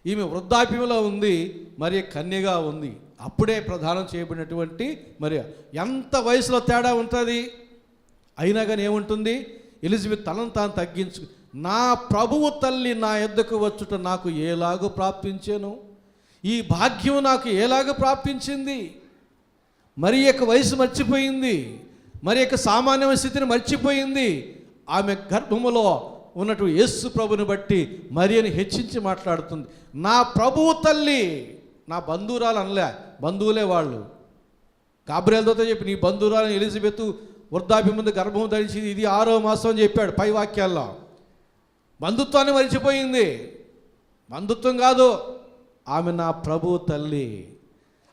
ఈమె వృద్ధాప్యంలో ఉంది, మరియ కన్యగా ఉంది. అప్పుడే ప్రదానం చేయబడినటువంటి మరియా. ఎంత వయసులో తేడా ఉంటుంది. అయినా కానీ ఏముంటుంది? ఎలిజబెత్ తనను తాను తగ్గించు, నా ప్రభువు తల్లి నా యొద్దకు వచ్చుట నాకు ఎలాగూ ప్రాప్తించాను. ఈ భాగ్యం నాకు ఎలాగూ ప్రాప్తించింది. మరి యొక్క వయసు మర్చిపోయింది, మరి యొక్క సామాన్యమైన స్థితిని మర్చిపోయింది. ఆమె గర్భములో ఉన్నట్టు యేసు ప్రభుని బట్టి మరియని హెచ్చించి మాట్లాడుతుంది. నా ప్రభువు తల్లి, నా బంధువురాలు అనలే, బంధువులే వాళ్ళు. గాబ్రియేలుతో చెప్పి నీ బంధువురాలు ఎలిజబెత్ వృద్ధాప్యం ముందు గర్భం ధరించి ఇది 6వ మాసం అని చెప్పాడు పై వాక్యాల్లో. బంధుత్వాన్ని మర్చిపోయింది. బంధుత్వం కాదు, ఆమె నా ప్రభువు తల్లి.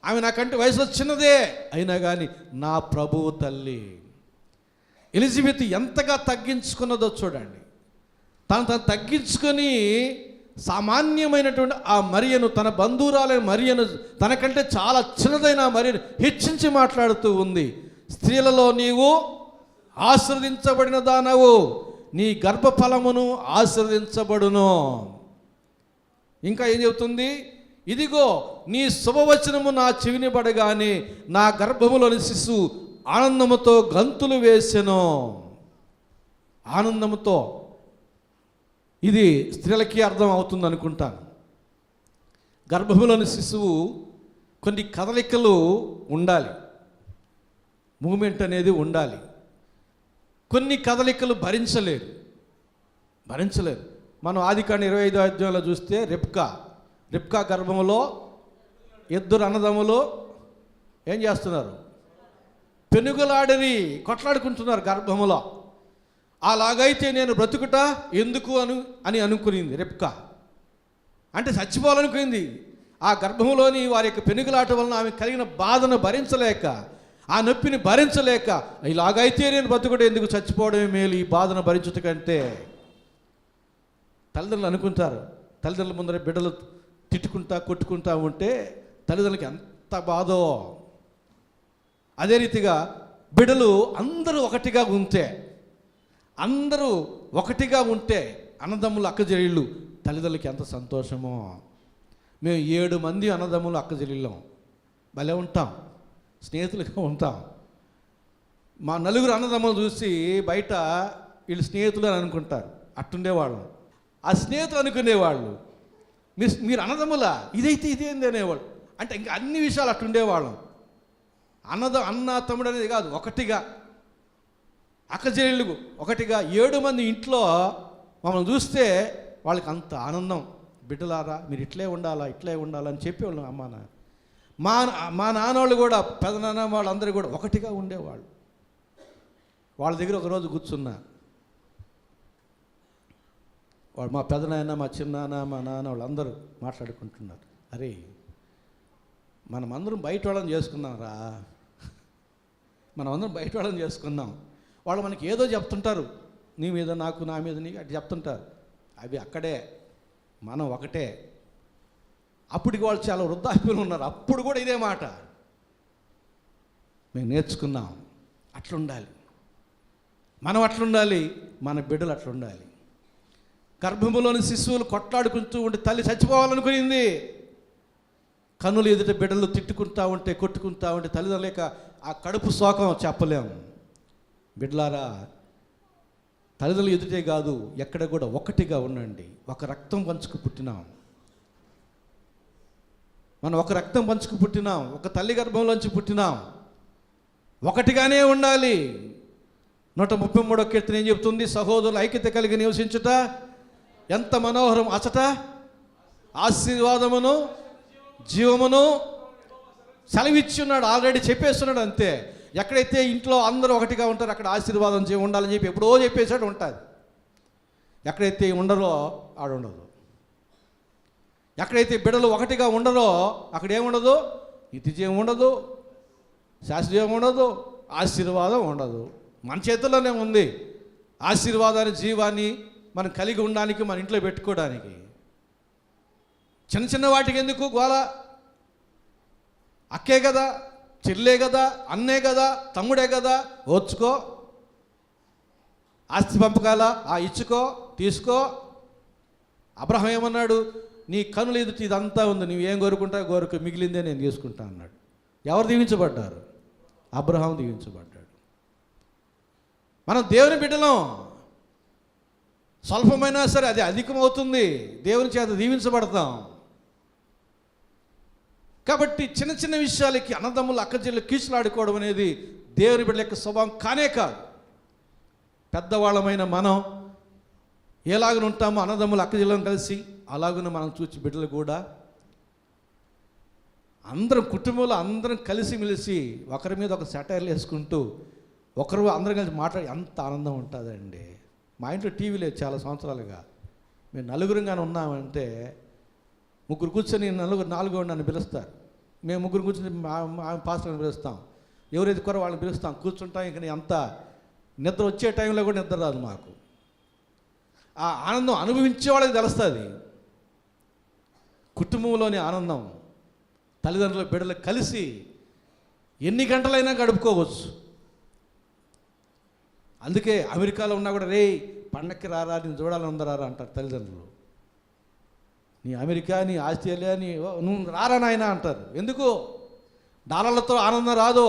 ఆమె నాకంటే వయసులో చిన్నదే, అయినా కానీ నా ప్రభువు తల్లి. ఎలిజబెత్ ఎంతగా తగ్గించుకున్నదో చూడండి. తను తగ్గించుకొని సామాన్యమైనటువంటి ఆ మరియను, తన బంధువురాలైన మరియను, తనకంటే చాలా చిన్నదైన మరియను హెచ్చించి మాట్లాడుతూ ఉంది. స్త్రీలలో నీవు ఆశీర్వదించబడిన దానవు, నీ గర్భఫలమును ఆశీర్వదించబడును. ఇంకా ఏం చెబుతుంది? ఇదిగో నీ శుభవచనము నా చెవిని పడగానే నా గర్భములోని శిశువు ఆనందముతో గంతులు వేసెను. ఆనందముతో. ఇది స్త్రీలకి అర్థం అవుతుంది అనుకుంటాను. గర్భములోని శిశువు కొన్ని కదలికలు ఉండాలి, మూమెంట్ అనేది ఉండాలి. కొన్ని కదలికలు భరించలేరు. మనం ఆదికాండం 25వ అధ్యాయంలో చూస్తే రెబ్కా గర్భములో ఇద్దరు అన్నదమ్ములు ఏం చేస్తున్నారు? పెనుగులాడిరి, కొట్లాడుకుంటున్నారు గర్భములో. అలాగైతే నేను బ్రతుకుట ఎందుకు అని అనుకునింది రెబ్కా. అంటే చచ్చిపోవాలనుకుంది. ఆ గర్భంలోని వారి యొక్క పెనుగులాట వలన ఆమె కలిగిన బాధను భరించలేక, ఆ నొప్పిని భరించలేక, ఇలాగైతే నేను బ్రతుకుట ఎందుకు, చచ్చిపోవడమే మేలు ఈ బాధను భరించుట కంటే. తల్లిదండ్రులు అనుకుంటారు, తల్లిదండ్రుల ముందర బిడ్డలు తిట్టుకుంటా కొట్టుకుంటా ఉంటే తల్లిదండ్రులకి ఎంత బాధో. అదే రీతిగా బిడ్డలు అందరూ ఒకటిగా ఉంటే అన్నదమ్ములు అక్కచెల్లెళ్ళు తల్లిదండ్రులకి ఎంత సంతోషమో. మేము 7 మంది అన్నదమ్ములు అక్కచెల్లెళ్ళం, భలే ఉంటాం, స్నేహితులుగా ఉంటాం. మా 4 అన్నదమ్ములు చూసి బయట వీళ్ళు స్నేహితులు అని అనుకుంటారు. అట్టుండేవాళ్ళం. ఆ స్నేహితులు అనుకునేవాళ్ళు మీరు అన్నదమ్ములా, ఇదైతే ఇదేంది అనేవాళ్ళు. అంటే ఇంకా అన్ని విషయాలు అట్టుండేవాళ్ళం. అన్న తమ్ముడు అనేది కాదు, ఒకటిగా అక్కచెల్లెళ్ళు ఒకటిగా 7 మంది ఇంట్లో మమ్మల్ని చూస్తే వాళ్ళకి అంత ఆనందం. బిడ్డలారా మీరు ఇట్లే ఉండాలా అని చెప్పేవాళ్ళం. అమ్మాన మా నాన్నోళ్ళు కూడా పెదనాన్న వాళ్ళందరూ కూడా ఒకటిగా ఉండేవాళ్ళు. వాళ్ళ దగ్గర ఒకరోజు కూర్చున్నా, వాడు మా పెదనాయన, మా చిన్నాన్న, మా నాన్న వాళ్ళందరూ మాట్లాడుకుంటున్నారు. అరే మనమందరం బయట వాళ్ళని చేసుకున్నాం రా, మనమందరం బయట వాళ్ళని చేసుకున్నాం. వాళ్ళు మనకి ఏదో చెప్తుంటారు, నీ మీద నాకు, నా మీద నీకు అటు చెప్తుంటారు. అవి అక్కడే, మనం ఒకటే. అప్పటికి వాళ్ళు చాలా వృద్ధాప్యులు ఉన్నారు, అప్పుడు కూడా ఇదే మాట మేము నేర్చుకున్నాం. అట్లుండాలి మనం, అట్లుండాలి మన బిడ్డలు అట్లుండాలి. గర్భములోని శిశువులు కొట్లాడుకుంటూ ఉంటే తల్లి చచ్చిపోవాలనుకునింది. కన్నులు ఎదుట బిడ్డలు తిట్టుకుంటా ఉంటే, కొట్టుకుంటా ఉంటే తల్లిదండ్రులు లేక ఆ కడుపు శోకం చెప్పలేం. బిడ్డలారా, తల్లిదండ్రులు ఎదుటే కాదు, ఎక్కడ కూడా ఒకటిగా ఉండండి. ఒక రక్తం పంచుకు పుట్టినాం మనం, ఒక రక్తం పంచుకు పుట్టినాం, ఒక తల్లి గర్భంలోంచి పుట్టినాం. ఒకటిగానే ఉండాలి. 133వ కీర్తన ఏం చెప్తుంది? సహోదరులు ఐక్యత కలిగి నివసించుట ఎంత మనోహరం, అచట ఆశీర్వాదమును జీవమును సెలవిచ్చున్నాడు. ఆల్రెడీ చెప్పేస్తున్నాడు అంతే. ఎక్కడైతే ఇంట్లో అందరూ ఒకటిగా ఉంటారో అక్కడ ఆశీర్వాదం జీవం ఉండాలని చెప్పి ఎప్పుడో చెప్పేసాడు ఉంటుంది. ఎక్కడైతే ఉండరో ఆడ ఉండదు. ఎక్కడైతే బిడ్డలు ఒకటిగా ఉండరో అక్కడ ఏముండదు? నిత్యజీవం ఉండదు, శాశ్వతం ఉండదు, ఆశీర్వాదం ఉండదు. మన చేతుల్లోనే ఉంది ఆశీర్వాదాన్ని, జీవాన్ని మనం కలిగి ఉండడానికి, మన ఇంట్లో పెట్టుకోవడానికి. చిన్న చిన్న వాటికి ఎందుకు గోల? అక్కే కదా, చెల్లే కదా, అన్నే కదా, తమ్ముడే కదా, ఓర్చుకో. ఆస్తి పంపకాల ఇచ్చుకో, తీసుకో. అబ్రహం ఏమన్నాడు? నీ కనులు ఎదుటి ఇదంతా ఉంది, నువ్వేం కోరుకుంటా కోరుకో, మిగిలిందే నేను తీసుకుంటా అన్నాడు. ఎవరు దీవించబడ్డారు? అబ్రహాం దీవించబడ్డాడు. మనం దేవుని బిడ్డలం. స్వల్పమైనా సరే అది అధికమవుతుంది, దేవుని చేత దీవించబడతాం. కాబట్టి చిన్న చిన్న విషయాలకి అన్నదమ్ములు అక్కచెల్లు కీచులాడుకోవడం అనేది దేవుని బిడ్డల యొక్క స్వభావం కానే కాదు. పెద్దవాళ్ళమైన మనం ఎలాగను ఉంటామో అన్నదమ్ములు అక్కచెల్లను కలిసి అలాగున మనం చూసి బిడ్డలు కూడా అందరం కుటుంబంలో అందరం కలిసిమెలిసి ఒకరి మీద ఒక సెటైర్లు వేసుకుంటూ ఒకరు అందరం కలిసి మాట్లాడి ఎంత ఆనందం ఉంటుందండి. మా ఇంట్లో టీవీ లేదు చాలా సంవత్సరాలుగా. మేము నలుగురుగానే ఉన్నామంటే ముగ్గురు కూర్చొని నాలుగో నన్ను పిలుస్తారు. మేము ముగ్గురు కూర్చొని పాస్టర్ని పిలుస్తాం. ఎవరైతే కూర వాళ్ళని పిలుస్తాం, కూర్చుంటాం. ఇంక అంత నిద్ర వచ్చే టైంలో కూడా నిద్ర రాదు మాకు. ఆ ఆనందం అనుభవించే వాళ్ళకి తెలుస్తుంది. కుటుంబంలోని ఆనందం తల్లిదండ్రుల బిడ్డలు కలిసి ఎన్ని గంటలైనా గడుపుకోవచ్చు. అందుకే అమెరికాలో ఉన్నా కూడా, రే పండక్కి రారా, నేను చూడాలని ఉందరారా అంటారు తల్లిదండ్రులు. నీ అమెరికా, నీ ఆస్ట్రేలియా, నువ్వు రారా నాయనా అంటారు. ఎందుకు? డాలర్లతో ఆనందం రాదు,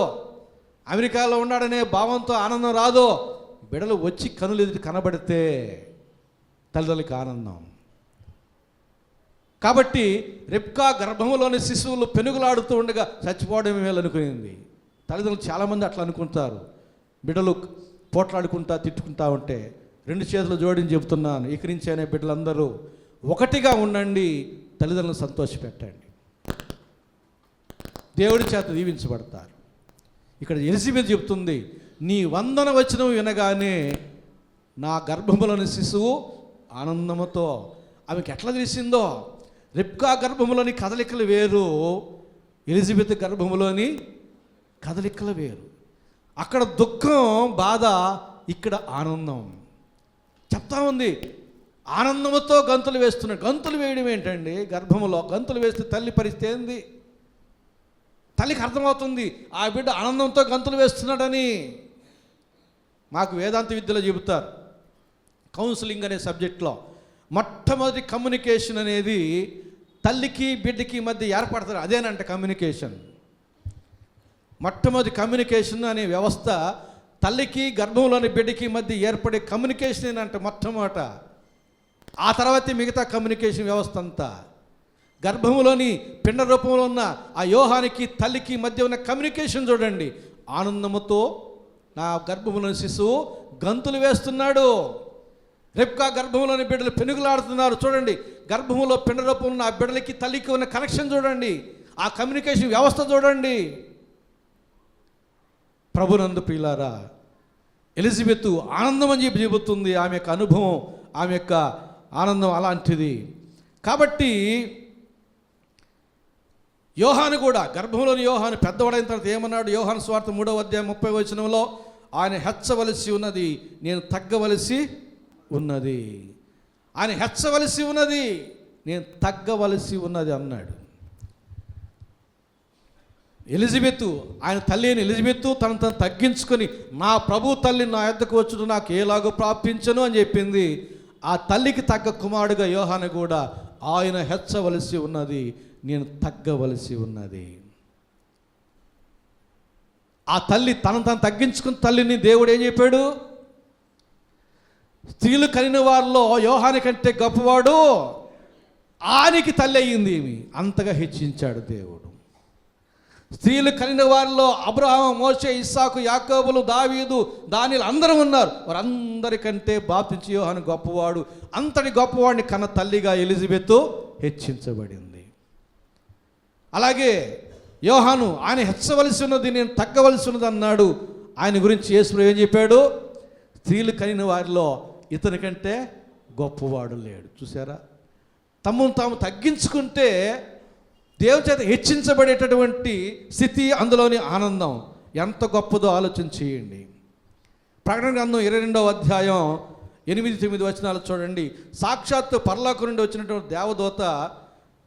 అమెరికాలో ఉన్నాడనే భావంతో ఆనందం రాదు. బిడ్డలు వచ్చి కనులు ఎదుటి కనబడితే తల్లిదండ్రులకి ఆనందం. కాబట్టి రెబ్కా గర్భంలోని శిశువులు పెనుగులాడుతూ ఉండగా చచ్చిపోవడం మేలనుకునింది. తల్లిదండ్రులు చాలామంది అట్లా అనుకుంటారు. బిడ్డలు పోట్లాడుకుంటా తిట్టుకుంటా ఉంటే 2 చేతులు జోడించి చెబుతున్నాను, ఇక్కడి నుంచి అయినా బిడ్డలందరూ ఒకటిగా ఉండండి, తల్లిదండ్రులను సంతోషపెట్టండి, దేవుడి చేత దీవించబడతారు. ఇక్కడ ఎలిజబెత్ చెప్తుంది, నీ వందన వచనం వినగానే నా గర్భంలోని శిశువు ఆనందముతో. ఆమెకి ఎట్లా తెలిసిందో? రెబ్కా గర్భంలోని కదలికలు వేరు, ఎలిజబెత్ గర్భంలోని కదలికలు వేరు. అక్కడ దుఃఖం, బాధ, ఇక్కడ ఆనందం. చెప్తా ఉంది, ఆనందంతో గంతులు వేస్తున్నాడు. గంతులు వేయడం ఏంటండి? గర్భంలో గంతులు వేస్తే తల్లి పరిస్థితి ఏంది? తల్లికి అర్థమవుతుంది ఆ బిడ్డ ఆనందంతో గంతులు వేస్తున్నాడని. మాకు వేదాంత విద్యలో చెబుతారు, కౌన్సిలింగ్ అనే సబ్జెక్ట్లో మొట్టమొదటి కమ్యూనికేషన్ అనేది తల్లికి బిడ్డకి మధ్య ఏర్పడతారు. అదేనంట కమ్యూనికేషన్. మొట్టమొదటి కమ్యూనికేషన్ అనే వ్యవస్థ తల్లికి గర్భంలోని బిడ్డకి మధ్య ఏర్పడే కమ్యూనికేషన్ ఏంటంటే మొట్టమొదట. ఆ తర్వాత మిగతా కమ్యూనికేషన్ వ్యవస్థ అంతా. గర్భంలోని పిండ రూపంలో ఉన్న ఆ యోహానికి తల్లికి మధ్య ఉన్న కమ్యూనికేషన్ చూడండి. ఆనందముతో నా గర్భంలోని శిశువు గంతులు వేస్తున్నాడు. రెబ్కా గర్భంలోని బిడ్డలు పెనుగులాడుతున్నారు. చూడండి, గర్భంలో పిండ రూపంలో ఉన్న ఆ బిడ్డలకి తల్లికి ఉన్న కనెక్షన్ చూడండి. ఆ కమ్యూనికేషన్ వ్యవస్థ చూడండి. ప్రభునందు ప్రియులారా, ఎలిజబెత్ ఆనందం అని చెప్పి చెబుతుంది. ఆమె యొక్క అనుభవం, ఆమె యొక్క ఆనందం అలాంటిది. కాబట్టి యోహాను కూడా, గర్భంలోని యోహాను పెద్దవాడైన తర్వాత ఏమన్నాడు? యోహాను సువార్త 3వ అధ్యాయం 30వ వచనంలో, ఆయన హెచ్చవలసి ఉన్నది, నేను తగ్గవలసి ఉన్నది. ఆయన హెచ్చవలసి ఉన్నది, నేను తగ్గవలసి ఉన్నది అన్నాడు. ఎలిజబెత్, ఆయన తల్లి అయిన ఎలిజబెత్ తను తగ్గించుకొని, నా ప్రభు తల్లి నా యొద్దకు వచ్చుడు నాకు ఏలాగో ప్రాప్తించను అని చెప్పింది. ఆ తల్లికి తగ్గ కుమారుడుగా యోహాను కూడా, ఆయన హెచ్చవలసి ఉన్నది, నేను తగ్గవలసి ఉన్నది. ఆ తల్లి తను తగ్గించుకున్న తల్లిని దేవుడు ఏం చెప్పాడు? స్త్రీలు కలిగిన వారిలో యోహాను కంటే గొప్పవాడు ఆనికి తల్లి అయ్యింది ఏమి, అంతగా హెచ్చించాడు దేవుడు. స్త్రీలు కలిగిన వారిలో అబ్రహాము, మోషే, ఇస్సాకు, యాకోబులు, దావీదు, దానియేలు అందరూ ఉన్నారు. వారందరికంటే బాప్తించి యోహాను గొప్పవాడు. అంతటి గొప్పవాడిని కన్న తల్లిగా ఎలిజబెత్ హెచ్చించబడింది. అలాగే యోహాను, ఆయన హెచ్చవలసి ఉన్నది, నేను తగ్గవలసి ఉన్నది అన్నాడు. ఆయన గురించి యేసు ఏం చెప్పాడు? స్త్రీలు కలిగిన వారిలో ఇతని కంటే గొప్పవాడు లేడు. చూసారా, తమను తాము తగ్గించుకుంటే దేవుని చేత హెచ్చించబడేటటువంటి స్థితి, అందులోని ఆనందం ఎంత గొప్పదో ఆలోచన చేయండి. ప్రకటన గ్రంథం 22వ అధ్యాయం 8-9 వచనాలు చూడండి. సాక్షాత్తు పరలోకం నుండి వచ్చినటువంటి దేవదూత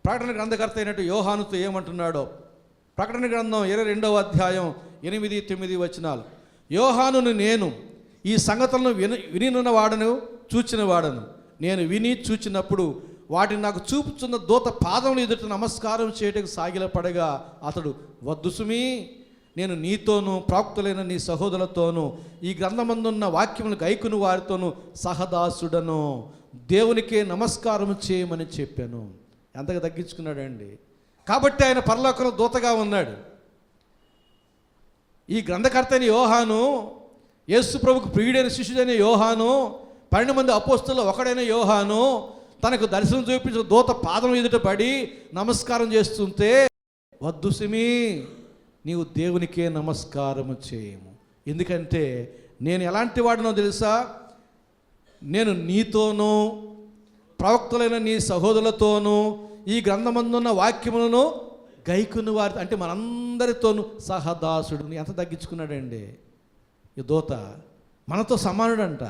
ప్రకటన గ్రంథకర్త అయినట్టు యోహానుతో ఏమంటున్నాడో. ప్రకటన గ్రంథం 22వ అధ్యాయం 8-9 వచనాలు. యోహానును నేను ఈ సంగతులను వినిన వాడను, చూచిన వాడను. నేను విని చూచినప్పుడు వాటిని నాకు చూపుచున్న దూత పాదములు ఎదుట నమస్కారం చేయటకు సాగిలపడగా అతడు, వద్దు సుమీ, నేను నీతోనూ ప్రవక్తలైన నీ సహోదరులతోనూ ఈ గ్రంథమందున్న వాక్యములు గైకుని వారితోనూ సహదాసుడను, దేవునికే నమస్కారం చేయమని చెప్పాను. ఎంతగా తగ్గించుకున్నాడండి. కాబట్టి ఆయన పరలోకంలో దూతగా ఉన్నాడు. ఈ గ్రంథకర్త అయిన యోహాను, యేసు ప్రభుకు ప్రియుడైన శిష్యుడైన యోహాను, 12 మంది అపోస్తలుల్లో ఒకడైన యోహాను తనకు దర్శనం చూపించిన దూత పాదం ఎదుట పడి నమస్కారం చేస్తుంటే, వద్దు సిమి, నీవు దేవునికే నమస్కారం చేయము. ఎందుకంటే నేను ఎలాంటి వాడినో తెలుసా? నేను నీతోనూ ప్రవక్తలైన నీ సహోదరులతోనూ ఈ గ్రంథమందున్న వాక్యములను గైకుని వారి, అంటే మనందరితోనూ సహదాసుడు. ఎంత తగ్గించుకున్నాడండి ఈ దూత. మనతో సమానుడంట.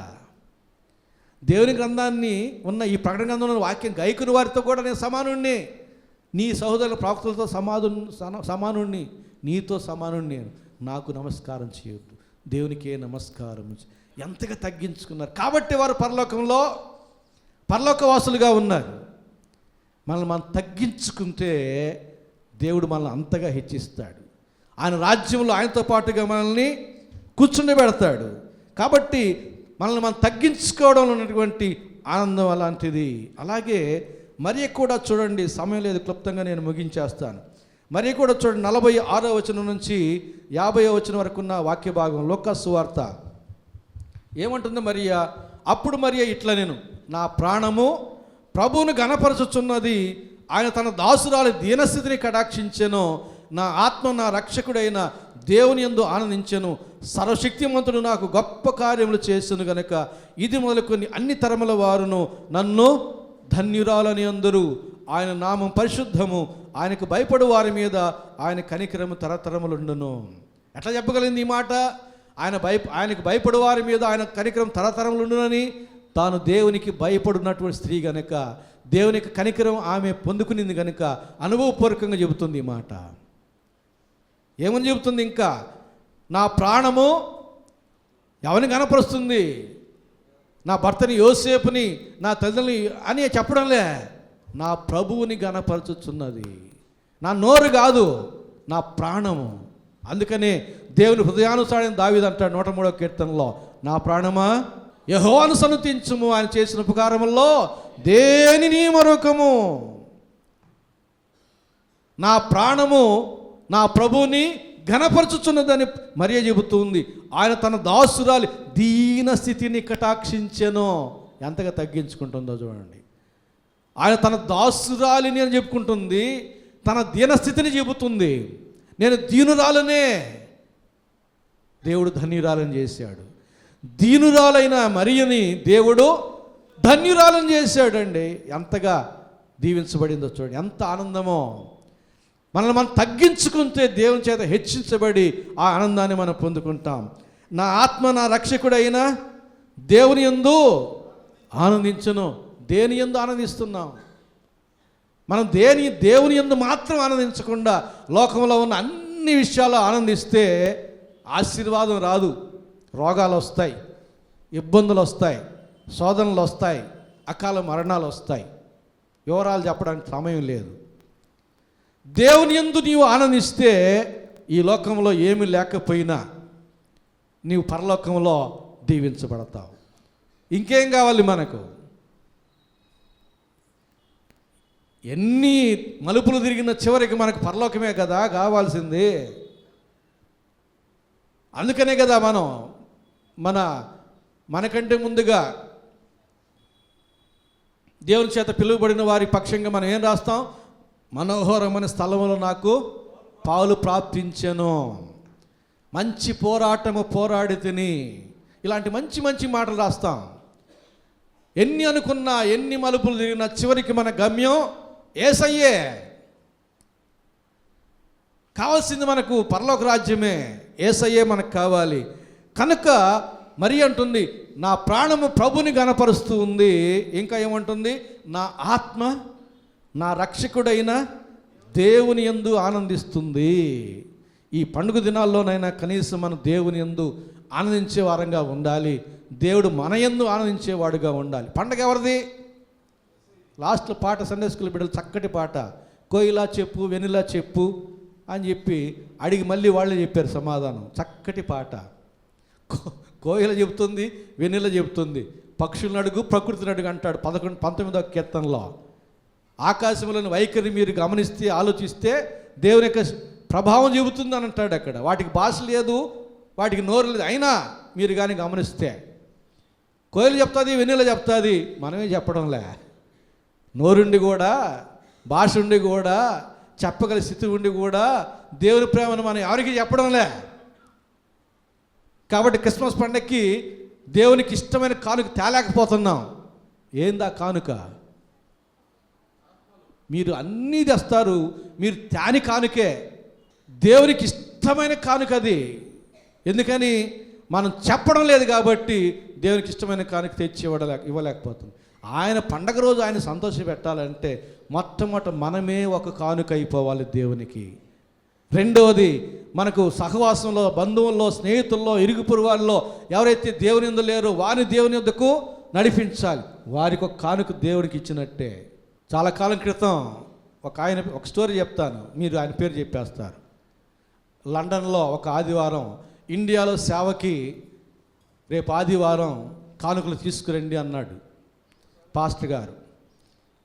దేవుని గ్రంథాన్ని ఉన్న ఈ ప్రకటన గ్రంథంలో వాక్యం గైకుని వారితో కూడా నేను సమానుణ్ణి, నీ సహోదరుల ప్రవక్తలతో సమానుణ్ణి, నీతో సమానుణ్ణి. నేను, నాకు నమస్కారం చేయొద్దు, దేవునికే నమస్కారం. ఎంతగా తగ్గించుకున్నారు. కాబట్టి వారు పరలోకవాసులుగా ఉన్నారు. మనల్ని మనం తగ్గించుకుంటే దేవుడు మనల్ని అంతగా హెచ్చిస్తాడు. ఆయన రాజ్యంలో ఆయనతో పాటుగా మనల్ని కూర్చుండబెడతాడు. కాబట్టి మనల్ని మనం తగ్గించుకోవడంలో ఉన్నటువంటి ఆనందం అలాంటిది. అలాగే మరి కూడా చూడండి, సమయం లేదు, క్లుప్తంగా నేను ముగించేస్తాను. మరి కూడా చూడండి, 46వ వచనం నుంచి 50వ వచనం వరకు ఉన్న వాక్య భాగం, లూకా సువార్త. ఏమంటుంది మరియా? అప్పుడు మరియా ఇట్లా, నేను నా ప్రాణము ప్రభువును ఘనపరచుచున్నది, ఆయన తన దాసురాలి దీనస్థితిని కటాక్షించెను, నా ఆత్మ నా రక్షకుడైన దేవుని యందు ఆనందించెను, సర్వశక్తిమంతుడు నాకు గొప్ప కార్యములు చేసెను గనక ఇది మొదలుకొని అన్ని తరముల వారును నన్ను ధన్యురాలని అందరూ. ఆయన నామం పరిశుద్ధము, ఆయనకు భయపడు వారి మీద ఆయన కనికరము తరతరములుండును. ఎట్లా చెప్పగలిగింది ఈ మాట? ఆయనకు భయపడు వారి మీద ఆయన కనికరం తరతరములుండునని. తాను దేవునికి భయపడినటువంటి స్త్రీ గనక, దేవునికి కనికరం ఆమె పొందుకునింది కనుక అనుభవపూర్వకంగా చెబుతుంది ఈ మాట. ఏమని చెబుతుంది ఇంకా? నా ప్రాణము ఎవరిని కనపరుస్తుంది? నా భర్తని యోసేపుని, నా తల్లిని అని చెప్పడంలే, నా ప్రభువుని గణపరచుచున్నది. నా నోరు కాదు, నా ప్రాణము. అందుకనే దేవుని హృదయానుసారం దావీదు అంటాడు 103వ కీర్తనలో, నా ప్రాణమా యెహోవాను సన్నుతించుము, ఆయన చేసిన ఉపకారముల్లో దేనిని మరొకము. నా ప్రాణము నా ప్రభువుని ఘనపరచుచున్నదని మరియ చెబుతుంది. ఆయన తన దాసురాలి దీన స్థితిని కటాక్షించెను. ఎంతగా తగ్గించుకుంటుందో చూడండి. ఆయన తన దాసురాలిని అని చెప్పుకుంటుంది, తన దీనస్థితిని చెబుతుంది. నేను దీనురాలనే, దేవుడు ధన్యురాలని చేశాడు. దీనురాలైన మరియని దేవుడు ధన్యురాలని చేశాడండి. ఎంతగా దీవించబడిందో చూడండి, ఎంత ఆనందమో. మనల్ని మనం తగ్గించుకుంటే దేవుని చేత హెచ్చించబడి ఆ ఆనందాన్ని మనం పొందుకుంటాం. నా ఆత్మ నా రక్షకుడైన దేవుని యందు ఆనందించును. దేని యందు ఆనందిస్తున్నాం? మనం దేవుని యందు మాత్రం ఆనందించకుండా లోకంలో ఉన్న అన్ని విషయాల్లో ఆనందిస్తే ఆశీర్వాదం రాదు. రోగాలు వస్తాయి, ఇబ్బందులు వస్తాయి, శోధనలు వస్తాయి, అకాల మరణాలు వస్తాయి. వివరాలు చెప్పడానికి సమయం లేదు. దేవుని యందు నీవు ఆనందిస్తే ఈ లోకంలో ఏమీ లేకపోయినా నీవు పరలోకంలో దీవించబడతావు. ఇంకేం కావాలి మనకు? ఎన్ని మలుపులు తిరిగిన చివరికి మనకు పరలోకమే కదా కావాల్సింది. అందుకనే కదా మనకంటే ముందుగా దేవుని చేత పిలువబడిన వారి పక్షంగా మనం ఏం రాస్తాం? మనోహరమైన స్థలములో నాకు పాలు ప్రాప్తించెను, మంచి పోరాటము పోరాడి తిని, ఇలాంటి మంచి మంచి మాటలు రాస్తాం. ఎన్ని అనుకున్నా, ఎన్ని మలుపులు తిరిగినా చివరికి మన గమ్యం యేసయ్యే. కావాల్సింది మనకు పరలోక రాజ్యమే, యేసయ్యే మనకు కావాలి. కనుక మరి అంటుంది, నా ప్రాణము ప్రభుని గణపరుస్తూ ఉంది. ఇంకా ఏమంటుంది? నా ఆత్మ నా రక్షకుడైన దేవుని యందు ఆనందిస్తుంది. ఈ పండుగ దినాల్లోనైనా కనీసం మనం దేవుని యందు ఆనందించే వారంగా ఉండాలి. దేవుడు మన యందు ఆనందించేవాడుగా ఉండాలి. పండగ ఎవరిది? లాస్ట్లో పాట సండే స్కూల్ బిడ్డలు చక్కటి పాట, కోయిలా చెప్పు వెనిలా చెప్పు అని చెప్పి అడిగి మళ్ళీ వాళ్ళే చెప్పారు సమాధానం. చక్కటి పాట. కోయిల చెబుతుంది, వెన్నెల చెబుతుంది. పక్షులను అడుగు ప్రకృతిని అడుగు అంటాడు 19వ కీర్తనలో. ఆకాశంలోని వైఖరి మీరు గమనిస్తే, ఆలోచిస్తే దేవుని యొక్క ప్రభావం చెబుతుంది అని అంటాడు అక్కడ. వాటికి భాష లేదు, వాటికి నోరు లేదు, అయినా మీరు కానీ గమనిస్తే కోయిల చెప్తుంది, వెన్నెల చెప్తుంది, మనమే చెప్పడంలే. నోరుండి కూడా, భాష ఉండి కూడా, చెప్పగల స్థితి ఉండి కూడా దేవుని ప్రేమను మనం ఎవరికి చెప్పడంలే. కాబట్టి క్రిస్మస్ పండగకి దేవునికి ఇష్టమైన కానుక తేలేకపోతున్నాం. ఏందా కానుక? మీరు అన్నీ తెస్తారు, మీరు తాని కానుకే. దేవునికి ఇష్టమైన కానుక అది. ఎందుకని? మనం చెప్పడం లేదు కాబట్టి దేవునికి ఇష్టమైన కానుక తెచ్చి ఇవ్వలేకపోతుంది. ఆయన పండగ రోజు ఆయన సంతోష పెట్టాలంటే మొట్టమొదట మనమే ఒక కానుక అయిపోవాలి దేవునికి. రెండవది, మనకు సహవాసంలో, బంధువుల్లో, స్నేహితుల్లో, ఇరుగు పొరుగు ఎవరైతే దేవుని యందు లేరో వారిని దేవుని యొద్దకు నడిపించాలి. వారికి ఒక కానుక దేవునికి ఇచ్చినట్టే. చాలా కాలం క్రితం ఒక స్టోరీ చెప్తాను, మీరు ఆయన పేరు చెప్పేస్తారు. లండన్లో ఒక ఆదివారం ఇండియాలో సేవకి రేపు ఆదివారం కానుకలు తీసుకురండి అన్నాడు పాస్టర్ గారు.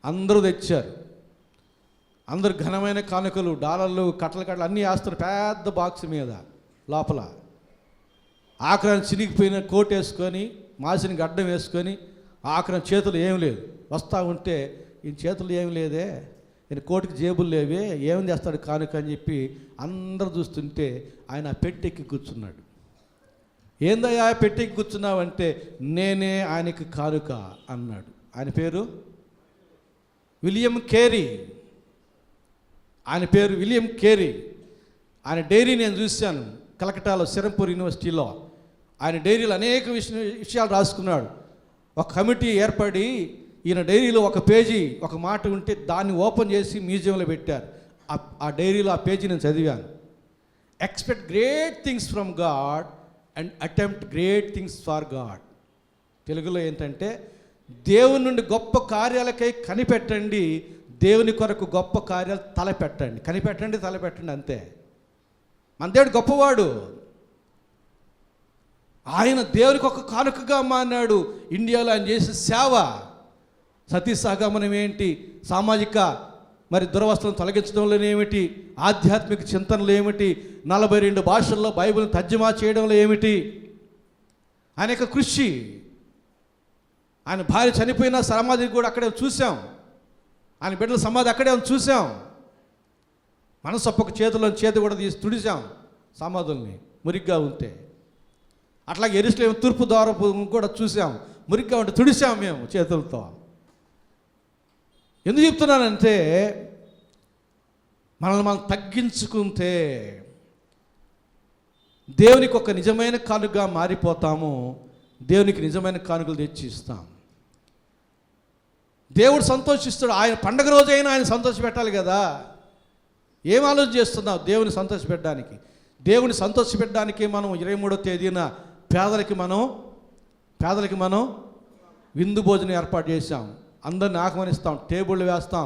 అందరూ తెచ్చారు. అందరు ఘనమైన కానుకలు, డాలర్లు, కట్టలు అన్నీ వేస్తారు పెద్ద బాక్స్ మీద. లోపల ఆఖరాన్ని చినిగిపోయిన కోట్ వేసుకొని, మాసిన గడ్డం వేసుకొని, ఆఖరాన్ని చేతులు ఏం లేదు. వస్తూ ఉంటే ఈయన చేతులు ఏం లేదే, ఈయన కోటికి జేబులు లేవే, ఏం చేస్తాడు కానుక అని చెప్పి అందరూ చూస్తుంటే ఆయన పెట్టెక్కి కూర్చున్నాడు. ఏందయ్యా పెట్టెక్కి కూర్చున్నావంటే, నేనే ఆయనకి కానుక అన్నాడు. ఆయన పేరు విలియం కేరీ. ఆయన పేరు విలియం కేరీ. ఆయన డైరీ నేను చూశాను కలకటాలో, సిరంపూర్ యూనివర్సిటీలో. ఆయన డైరీలో అనేక విషయాలు రాసుకున్నాడు. ఒక కమిటీ ఏర్పడి ఈయన డైరీలో ఒక పేజీ, ఒక మాట ఉంటే దాన్ని ఓపెన్ చేసి మ్యూజియంలో పెట్టారు. ఆ డైరీలో ఆ పేజీ నేను చదివాను. Expect great things from God and attempt great things far God. తెలుగులో ఏంటంటే, దేవుని నుండి గొప్ప కార్యాలకై కనిపెట్టండి, దేవుని కొరకు గొప్ప కార్యాలు తలపెట్టండి. కనిపెట్టండి, తలపెట్టండి, అంతే. మన దేవుడు గొప్పవాడు. ఆయన దేవునికి ఒక కానుకగా మారినాడు. ఇండియాలో ఆయన చేసే సేవ, సతీ సహగమనం ఏంటి, సామాజిక దురవస్థలను తొలగించడంలో ఏమిటి, ఆధ్యాత్మిక చింతనలు ఏమిటి, 42 భాషల్లో బైబిల్ని తర్జుమా చేయడంలో ఏమిటి, ఆయన యొక్క కృషి. ఆయన భార్య చనిపోయిన సమాధి కూడా అక్కడే చూసాం. ఆయన బిడ్డల సమాధి అక్కడే చూసాం. మనసొప్పక చేతి కూడా తీసి తుడిసాం సమాధుల్ని మురిగ్గా ఉంటే. అట్లాగే యెరూషలేము తూర్పు ద్వారపు కూడా చూసాం, మురిగ్గా ఉంటే తుడిసాం మేము చేతులతో. ఎందుకు చెప్తున్నానంటే మనల్ని మనం తగ్గించుకుంటే దేవునికి ఒక నిజమైన కానుకగా మారిపోతాము. దేవునికి నిజమైన కానుకలు తెచ్చి ఇస్తాం. దేవుడు సంతోషిస్తాడు. ఆయన పండగ రోజైనా ఆయన సంతోషపెట్టాలి కదా. ఏం ఆలోచన చేస్తున్నావు దేవుని సంతోషపెట్టడానికి? దేవుని సంతోషపెట్టడానికి మనం 23వ తేదీన పేదలకి మనం విందు భోజనం ఏర్పాటు చేశాం. అందరిని ఆహ్వానిస్తాం, టేబుళ్ళు వేస్తాం,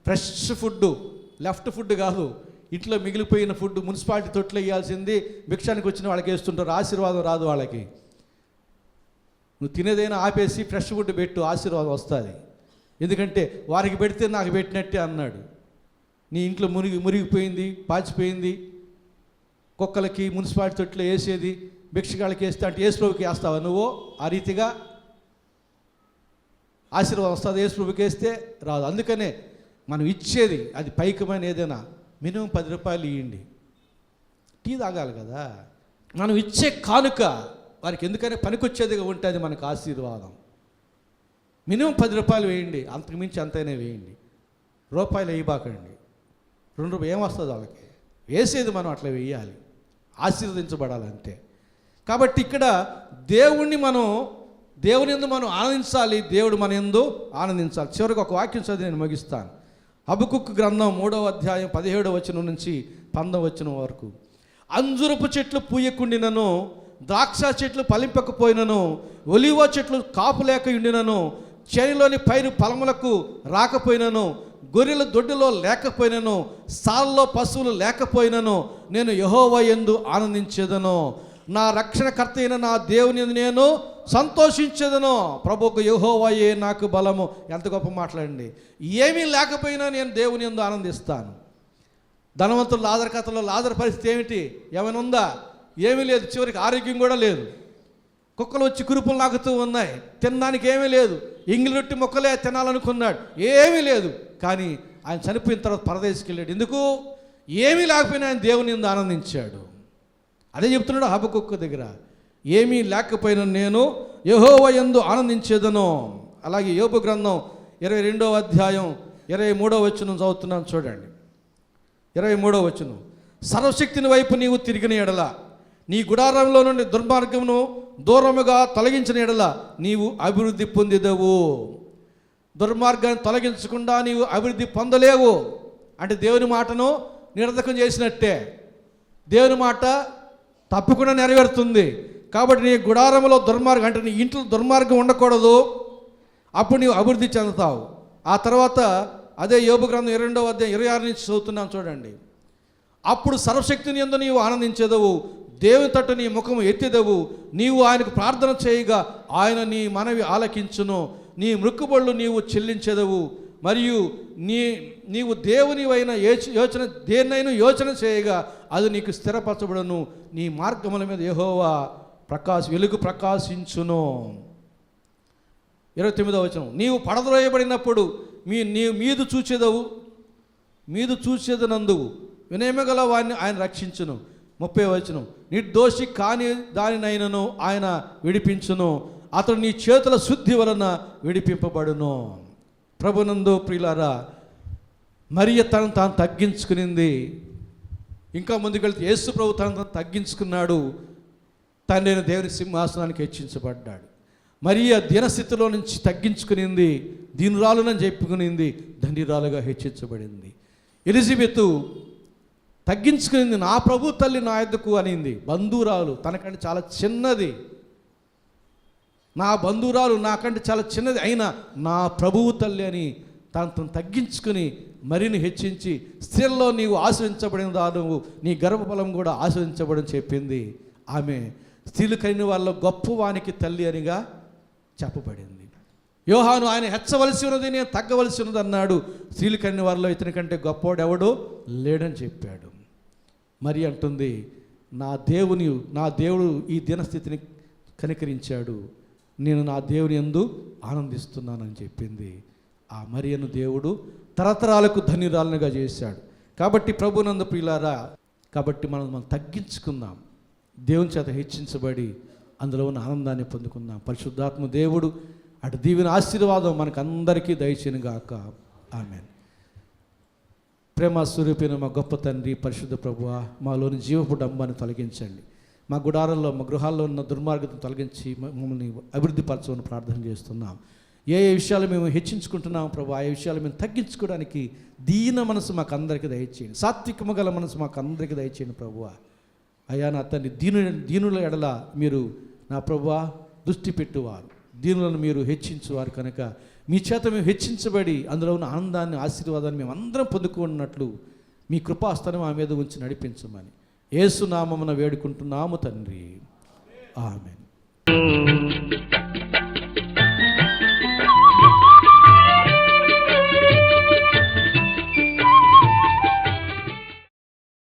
ఫ్రెష్ ఫుడ్, లెఫ్ట్ ఫుడ్ కాదు, ఇంట్లో మిగిలిపోయిన ఫుడ్ మున్సిపాలిటీ తొట్లు వేయాల్సింది భిక్షానికి వచ్చిన వాళ్ళకి వేస్తుంటారు. ఆశీర్వాదం రాదు వాళ్ళకి. నువ్వు తినేదైనా ఆపేసి ఫ్రెష్ ఫుడ్ పెట్టు, ఆశీర్వాదం వస్తుంది. ఎందుకంటే వారికి పెడితే నాకు పెట్టినట్టే అన్నాడు. నీ ఇంట్లో మురిగిపోయింది, పాచిపోయింది, కుక్కలకి మున్సిపాలిటీ తొట్లో వేసేది భిక్షగాళ్ళకి వేస్తే అంటే యేసుప్రభుకి వేస్తావా నువ్వు? ఆ రీతిగా ఆశీర్వాదం వస్తుంది. యేసుప్రభుకి వేస్తే రాదు. అందుకనే మనం ఇచ్చేది అది పైకమైన ఏదైనా మినిమం 10 రూపాయలు ఇవ్వండి. టీ తాగాలి కదా. మనం ఇచ్చే కానుక వారికి ఎందుకనే పనికొచ్చేదిగా ఉంటుంది, మనకు ఆశీర్వాదం. మినిమం 10 రూపాయలు వేయండి, అంతకుమించి అంతైనా వేయండి. రూపాయలు వేయబాకండి. 2 రూపాయలు ఏమొస్తుంది వాళ్ళకి? వేసేది మనం అట్లా వేయాలి, ఆశీర్వదించబడాలంటే. కాబట్టి ఇక్కడ దేవుని యందు మనం ఆనందించాలి, దేవుడు మన యందు ఆనందించాలి. చివరికి ఒక వాక్యం చదివి నేను ముగిస్తాను. హబకుక్కు గ్రంథం 3వ అధ్యాయం 17వ వచనం నుంచి 19వ వచనం వరకు. అంజురపు చెట్లు పూయకుండినను, ద్రాక్ష చెట్లు ఫలింపకపోయినను, ఒలివ చెట్లు కాపు లేక ఉండినను, చేనిలోని పైరు ఫలములకు రాకపోయినను, గొర్రెల దొడ్డిలో లేకపోయినను, సాల్లో పశువులు లేకపోయినను, నేను యెహోవా యందు ఆనందించేదను. నా రక్షణకర్త అయిన నా దేవుని యందు నేను సంతోషించేదను. ప్రభువుకు యెహోవాయే నాకు బలము. ఎంత గొప్ప మాట్లాడండి. ఏమీ లేకపోయినా నేను దేవుని యందు ఆనందిస్తాను. ధనవంతులు లాజరు కథలో లాజరు పరిస్థితి ఏమిటి? ఏమైనా ఉందా? ఏమీ లేదు. చివరికి ఆరోగ్యం కూడా లేదు. కుక్కలు వచ్చి కురుపులు నాకుతూ ఉన్నాయి. తినడానికి ఏమీ లేదు. ఇంగిలి రొట్టి మొక్కలే తినాలనుకున్నాడు, ఏమీ లేదు. కానీ ఆయన చనిపోయిన తర్వాత పరదేశికి వెళ్ళాడు. ఎందుకు? ఏమీ లేకపోయినా ఆయన దేవుని యందు ఆనందించాడు. అదే చెప్తున్నాడు హబకుక్కు దగ్గర. ఏమీ లేకపోయినా నేను యెహోవా యందు ఆనందించేదను. అలాగే యోబు గ్రంథం 22వ అధ్యాయం 23వ వచనం చదువుతున్నాను చూడండి. 23వ వచనం. సర్వశక్తిని వైపు నీవు తిరిగిన ఎడల, నీ గుడారంలో నుండి దుర్మార్గమును దూరముగా తొలగించిన ఎడల నీవు అభివృద్ధి పొందిదవు. దుర్మార్గాన్ని తొలగించకుండా నీవు అభివృద్ధి పొందలేవు. అంటే దేవుని మాటను నిరర్ధకం చేసినట్టే. దేవుని మాట తప్పకుండా నెరవేరుతుంది. కాబట్టి నీ గుడారంలో దుర్మార్గం అంటే నీ ఇంట్లో దుర్మార్గం ఉండకూడదు. అప్పుడు నీవు అభివృద్ధి చెందుతావు. ఆ తర్వాత అదే యోబు గ్రంథం 22వ అధ్యాయం 26 నుంచి చదువుతున్నాను చూడండి. అప్పుడు సర్వశక్తిని యందు నీవు ఆనందించేదవు, దేవుని తట్టు నీ ముఖము ఎత్తెదవు. నీవు ఆయనకు ప్రార్థన చేయగా ఆయన నీ మనవి ఆలకించును. నీ మృక్కుబళ్ళు నీవు చెల్లించెదవు. మరియు నీవు దేవునివైన దేన్నైనా యోచన చేయగా అది నీకు స్థిరపరచబడును. నీ మార్గముల మీద యెహోవా వెలుగు ప్రకాశించును. 29వ వచనం. నీవు పడద్రోయబడినప్పుడు నీవు మీదు చూచేదనందువు, వినయమగల వారిని ఆయన రక్షించును. 30వ వచనం. నిర్దోషి కాని దానినైనను ఆయన విడిపించును. అతడు నీ చేతుల శుద్ధి వలన విడిపింపబడును. ప్రభునందు ప్రియులారా, మరియ తను తాను తగ్గించుకునింది. ఇంకా ముందుకెళ్తే యేసు ప్రభు తను తగ్గించుకున్నాడు. తండ్రైన దేవుని సింహాసనానికి హెచ్చించబడ్డాడు. మరియ దీనస్థితిలో నుంచి తగ్గించుకునింది, దీనురాలునని చెప్పుకునింది, ధన్యురాలుగా హెచ్చించబడింది. ఎలిజబెతు తగ్గించుకునింది, నా ప్రభు తల్లి నా యొద్దకు అనింది. బంధువురాలు తనకంటే చాలా చిన్నది, నా బంధువురాలు నాకంటే చాలా చిన్నది అయినా నా ప్రభువు తల్లి అని తను తగ్గించుకుని మరిని హెచ్చించి, స్త్రీల్లో నీవు ఆశ్రయించబడిన దానివు, నీ గర్భఫలం కూడా ఆశ్రయించబడని చెప్పింది. ఆమె స్త్రీలు కలిగిన వాళ్ళ గొప్పవానికి తల్లి అనిగా చెప్పబడింది. యోహాను ఆయన హెచ్చవలసి ఉన్నది, నేను తగ్గవలసి ఉన్నది అన్నాడు. స్త్రీలు కలిగిన వారిలో ఇతని కంటే గొప్పవాడు ఎవడు లేడని చెప్పాడు. మరి అంటుంది, నా దేవుడు ఈ దినస్థితిని కనికరించాడు, నేను నా దేవుని యందు ఆనందిస్తున్నానని చెప్పింది. ఆ మరియను దేవుడు తరతరాలకు ధన్యురాలుగా చేశాడు. కాబట్టి ప్రభునందు ప్రియులారా, కాబట్టి మనం తగ్గించుకుందాం, దేవుని చేత హెచ్చించబడి అందులో ఉన్న ఆనందాన్ని పొందుకుందాం. పరిశుద్ధాత్మ దేవుడు అటు దీవెన ఆశీర్వాదం మనకు అందరికీ దయచేయను గాక. ఆమేన్. ప్రేమ స్వరూపిన మా గొప్ప తండ్రి, పరిశుద్ధ ప్రభువా, మాలోని జీవపు డంబాన్ని తొలగించండి. మా గుడారంలో, మా గృహాల్లో ఉన్న దుర్మార్గతను తొలగించి మమ్మల్ని అభివృద్ధి పరచమని ప్రార్థన చేస్తున్నాం. ఏ విషయాలు మేము హెచ్చించుకుంటున్నాం ప్రభు, ఆ విషయాలు మేము తగ్గించుకోవడానికి దీన మనసు మాకు అందరికీ దయచేయండి. సాత్వికము గల మనసు మాకు అందరికీ దయచేయండి ప్రభువా. అయ్యా నా తండ్రి, దీనుల ఎడల మీరు నా ప్రభువా దృష్టి పెట్టువారు, దీనులను మీరు హెచ్చించువారు కనుక మీ చేత మేము హెచ్చించబడి అందులో ఉన్న ఆనందాన్ని, ఆశీర్వాదాన్ని మేము అందరం పొందుకున్నట్లు మీ కృపాస్థానం మా మీద ఉంచి నడిపించమని యేసు నామమున వేడుకుంటున్నాము తండ్రి. ఆమేన్.